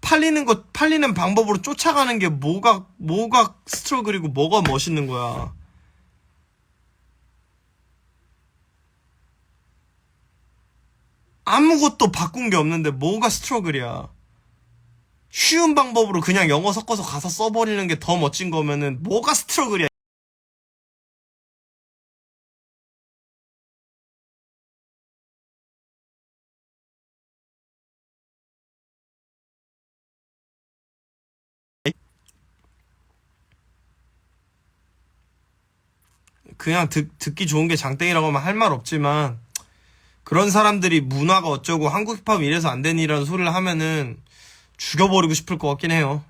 S1: 팔리는 방법으로 쫓아가는 게 뭐가 스트러글이고 뭐가 멋있는 거야. 아무것도 바꾼 게 없는데 뭐가 스트러글이야. 쉬운 방법으로 그냥 영어 섞어서 가사 써버리는 게 더 멋진 거면은 뭐가 스트러글이야. 그냥 듣기 좋은 게 장땡이라고 하면 할 말 없지만, 그런 사람들이 문화가 어쩌고 한국 힙합이 이래서 안 되니라는 소리를 하면은 죽여버리고 싶을 것 같긴 해요.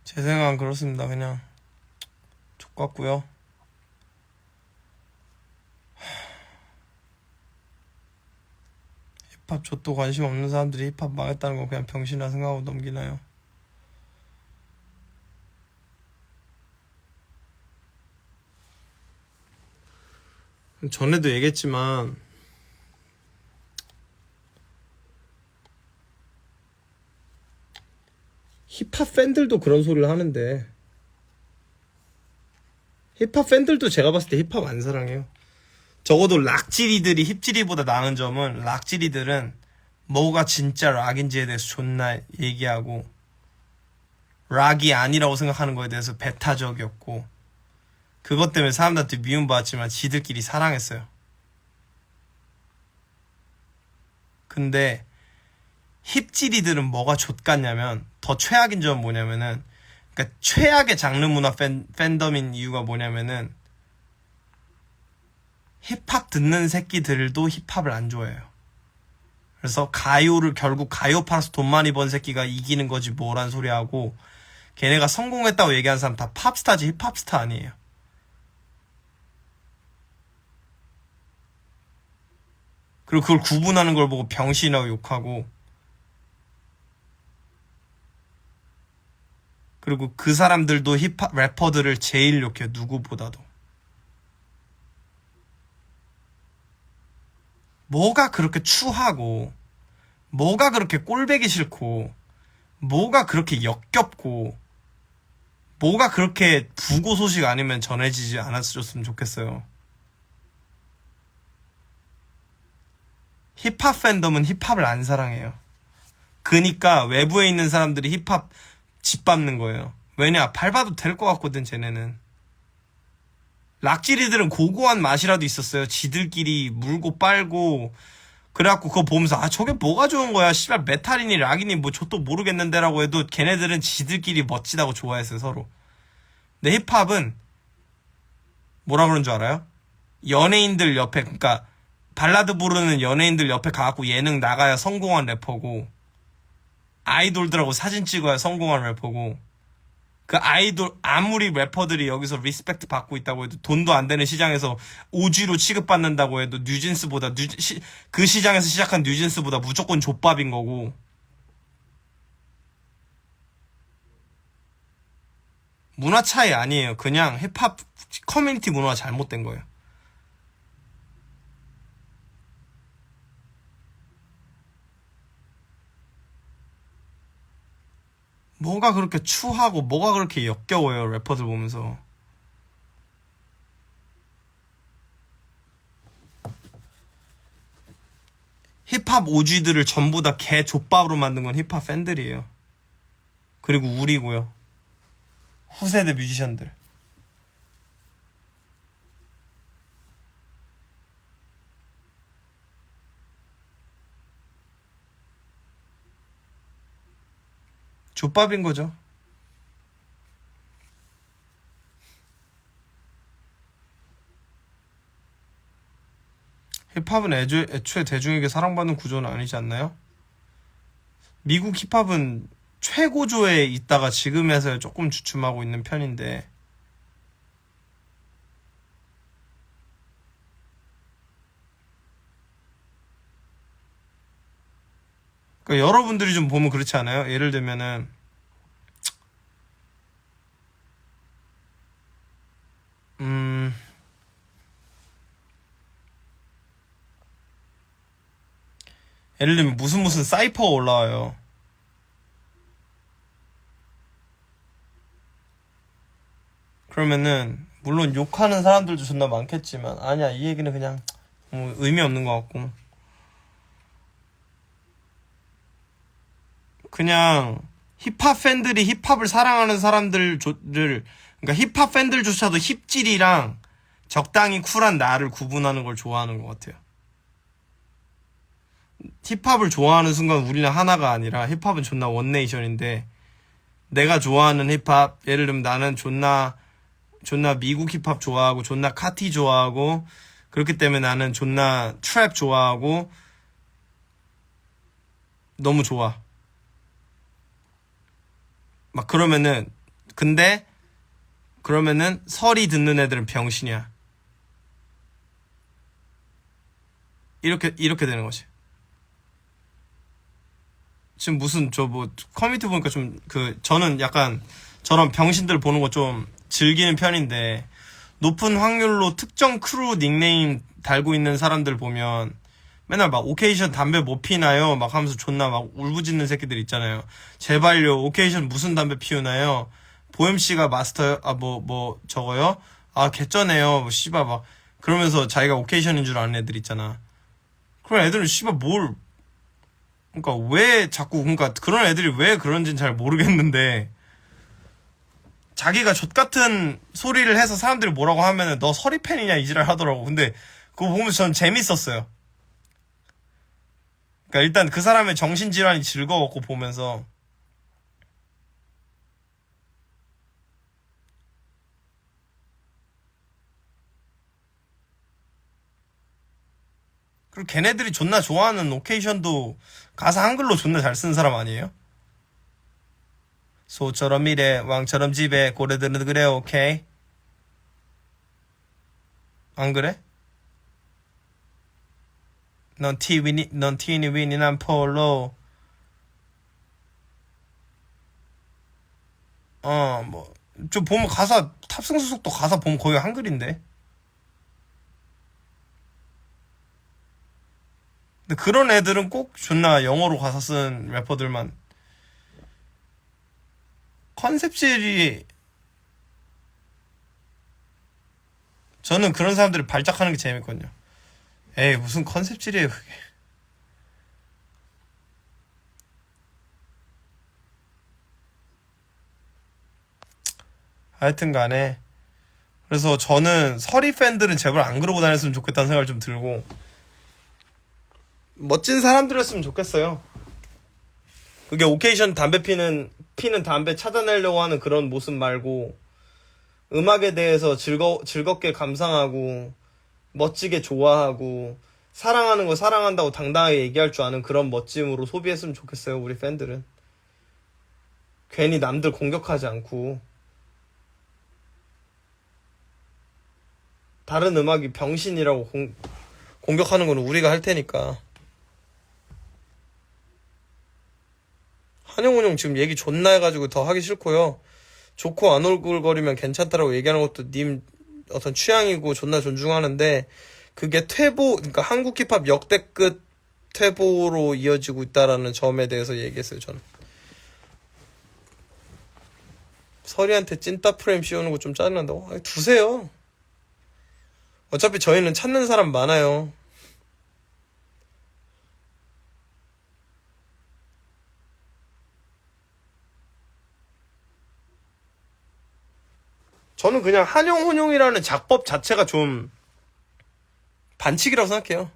S1: 제 생각은 그렇습니다. 그냥 족같고요. 힙합 좆도 관심 없는 사람들이 힙합 망했다는 거 그냥 병신이라 생각하고 넘기나요? 전에도 얘기했지만 힙합 팬들도 그런 소리를 하는데, 힙합 팬들도 제가 봤을 때 힙합 안 사랑해요. 적어도 락지리들이 힙지리보다 나은 점은, 락지리들은 뭐가 진짜 락인지에 대해서 존나 얘기하고, 락이 아니라고 생각하는 거에 대해서 배타적이었고, 그것 때문에 사람들한테 미움받았지만 지들끼리 사랑했어요. 근데 힙지리들은 뭐가 좆같냐면, 더 최악인 점은 뭐냐면은, 그러니까 최악의 장르 문화 팬덤인 이유가 뭐냐면은, 힙합 듣는 새끼들도 힙합을 안 좋아해요. 그래서 결국 가요 팔아서 돈 많이 번 새끼가 이기는 거지 뭐란 소리 하고, 걔네가 성공했다고 얘기하는 사람 다 팝스타지 힙합스타 아니에요. 그리고 그걸 구분하는 걸 보고 병신이라고 욕하고, 그리고 그 사람들도 힙합 래퍼들을 제일 욕해요. 누구보다도. 뭐가 그렇게 추하고, 뭐가 그렇게 꼴배기 싫고, 뭐가 그렇게 역겹고, 뭐가 그렇게 부고 소식 아니면 전해지지 않았으면 좋겠어요. 힙합 팬덤은 힙합을 안 사랑해요. 그니까 외부에 있는 사람들이 힙합 짓밟는 거예요. 왜냐, 밟아도 될 것 같거든, 쟤네는. 락지리들은 고고한 맛이라도 있었어요. 지들끼리 물고 빨고. 그래갖고 그거 보면서, 아, 저게 뭐가 좋은 거야. 씨발, 메탈이니 락이니 뭐 저도 모르겠는데라고 해도 걔네들은 지들끼리 멋지다고 좋아했어요, 서로. 근데 힙합은 뭐라 그런 줄 알아요? 연예인들 옆에, 그러니까 발라드 부르는 연예인들 옆에 가갖고 예능 나가야 성공한 래퍼고, 아이돌들하고 사진 찍어야 성공한 래퍼고, 그 아이돌, 아무리 래퍼들이 여기서 리스펙트 받고 있다고 해도 돈도 안 되는 시장에서 오지로 취급받는다고 해도 뉴진스보다, 그 시장에서 시작한 뉴진스보다 무조건 족밥인 거고. 문화 차이 아니에요. 그냥 힙합 커뮤니티 문화가 잘못된 거예요. 뭐가 그렇게 추하고 뭐가 그렇게 역겨워요, 래퍼들 보면서. 힙합 오쥐들을 전부 다 개 족밥으로 만든 건 힙합 팬들이에요. 그리고 우리고요. 후세대 뮤지션들. 족밥인 거죠. 힙합은 애초에 대중에게 사랑받는 구조는 아니지 않나요? 미국 힙합은 최고조에 있다가 지금에서 조금 주춤하고 있는 편인데, 그러니까 여러분들이 좀 보면 그렇지 않아요? 예를 들면은 예를 들면 무슨 사이퍼가 올라와요. 그러면은 물론 욕하는 사람들도 존나 많겠지만, 아니야, 이 얘기는 그냥 의미 없는 것 같고, 그냥 힙합 팬들이 힙합을 사랑하는 사람들을, 그러니까 힙합 팬들조차도 힙질이랑 적당히 쿨한 나를 구분하는 걸 좋아하는 것 같아요. 힙합을 좋아하는 순간 우리는 하나가 아니라, 힙합은 존나 원네이션인데, 내가 좋아하는 힙합, 예를 들면 나는 존나 미국 힙합 좋아하고, 존나 카티 좋아하고, 그렇기 때문에 나는 존나 트랩 좋아하고, 너무 좋아. 막 그러면은, 근데 그러면은 설이 듣는 애들은 병신이야. 이렇게 되는 거지. 지금 무슨 커뮤니티 보니까 저는 약간 저런 병신들 보는 거 좀 즐기는 편인데, 높은 확률로 특정 크루 닉네임 달고 있는 사람들 보면 맨날 막 오케이션 담배 뭐 피나요? 막 하면서 존나 막 울부짖는 새끼들 있잖아요. 제발요, 오케이션 무슨 담배 피우나요? 보엠씨가 마스터요? 저거요? 개쩌네요. 뭐 씨발 막 그러면서 자기가 오케이션인 줄 아는 애들 있잖아. 그런 애들은 씨발 그러니까 그런 애들이 왜 그런지는 잘 모르겠는데, 자기가 족같은 소리를 해서 사람들이 뭐라고 하면은 너 서리 팬이냐 이지랄 하더라고. 근데 그거 보면서 전 재밌었어요. 그러니까 일단 그 사람의 정신질환이 즐거웠고, 보면서. 그리고 걔네들이 존나 좋아하는 오케이션도 가사 한글로 존나 잘 쓰는 사람 아니에요? 소처럼 미래 왕처럼 집에 고래들은 그래. 오케이? 안 그래? 넌 티니 위니 난 폴로. 좀 보면 가사, 탑승 수속도 가사 보면 거의 한글인데. 근데 그런 애들은 꼭 존나 영어로 가사 쓴 래퍼들만. 컨셉질이, 저는 그런 사람들이 발작하는 게 재밌거든요. 에이, 무슨 컨셉질이에요 그게. 하여튼 간에, 그래서 저는 서리 팬들은 제발 안 그러고 다녔으면 좋겠다는 생각을 좀 들고, 멋진 사람들이었으면 좋겠어요. 그게 오케이션 담배 피는 담배 찾아내려고 하는 그런 모습 말고, 음악에 대해서 즐겁게 감상하고, 멋지게 좋아하고, 사랑하는 거 사랑한다고 당당하게 얘기할 줄 아는 그런 멋짐으로 소비했으면 좋겠어요, 우리 팬들은. 괜히 남들 공격하지 않고. 다른 음악이 병신이라고 공격하는 건 우리가 할 테니까. 한영훈 지금 얘기 존나 해가지고 더 하기 싫고요. 좋고 안 얼굴거리면 괜찮다라고 얘기하는 것도 님 어떤 취향이고 존나 존중하는데, 그게 그러니까 한국 힙합 역대급 퇴보로 이어지고 있다라는 점에 대해서 얘기했어요, 저는. 서리한테 찐따 프레임 씌우는 거 좀 짜증난다고? 아니, 두세요. 어차피 저희는 찾는 사람 많아요. 저는 그냥 한용훈용이라는 작법 자체가 좀 반칙이라고 생각해요.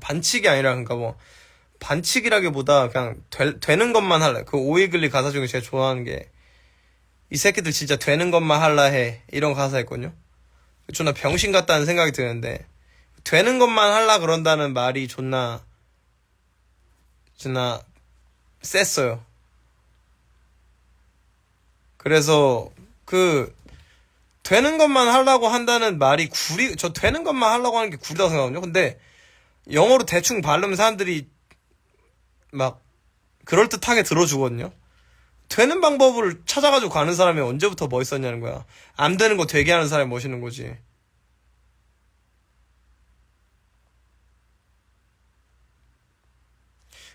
S1: 반칙이 아니라, 그러니까 반칙이라기보다 그냥 되는 것만 할래. 그 오이글리 가사 중에 제가 좋아하는 게 이 새끼들 진짜 되는 것만 할라 해 이런 가사였거든요. 존나 병신 같다는 생각이 드는데 되는 것만 할라 그런다는 말이 존나 셌어요. 그래서 그 되는 것만 하려고 한다는 말이 저 되는 것만 하려고 하는 게 구리다고 생각하거든요. 근데 영어로 대충 바르면 사람들이 막 그럴듯하게 들어주거든요. 되는 방법을 찾아가지고 가는 사람이 언제부터 멋있었냐는 거야. 안 되는 거 되게 하는 사람이 멋있는 거지.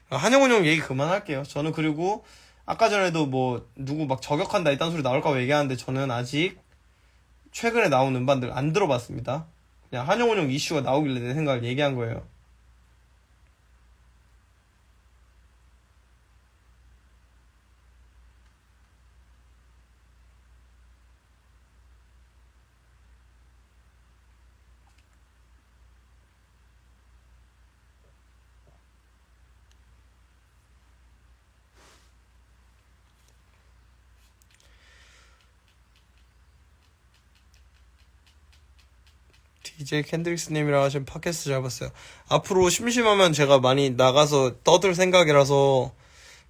S1: 한영훈 형 얘기 그만할게요. 저는 그리고 아까 전에도 뭐 누구 막 저격한다 이딴 소리 나올까 봐 얘기하는데 저는 아직 최근에 나온 음반들 안 들어봤습니다. 그냥 한영훈 형 이슈가 나오길래 내 생각을 얘기한 거예요. DJ 캔드릭스님이랑 하신 팟캐스트 잘 봤어요. 앞으로 심심하면 제가 많이 나가서 떠들 생각이라서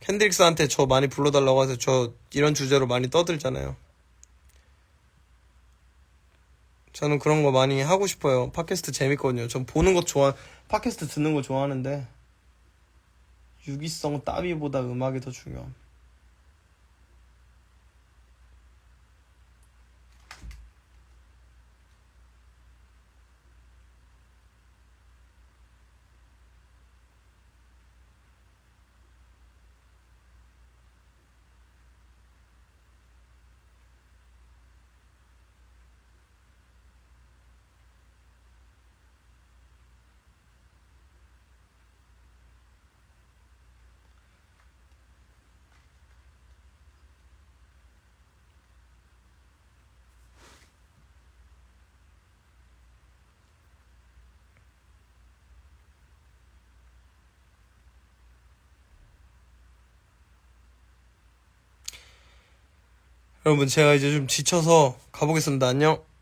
S1: 캔드릭스한테 저 많이 불러달라고 해서 저 이런 주제로 많이 떠들잖아요. 저는 그런 거 많이 하고 싶어요. 팟캐스트 재밌거든요. 전 보는 거 팟캐스트 듣는 거 좋아하는데 유기성 따위보다 음악이 더 중요함. 여러분 제가 이제 좀 지쳐서 가보겠습니다. 안녕.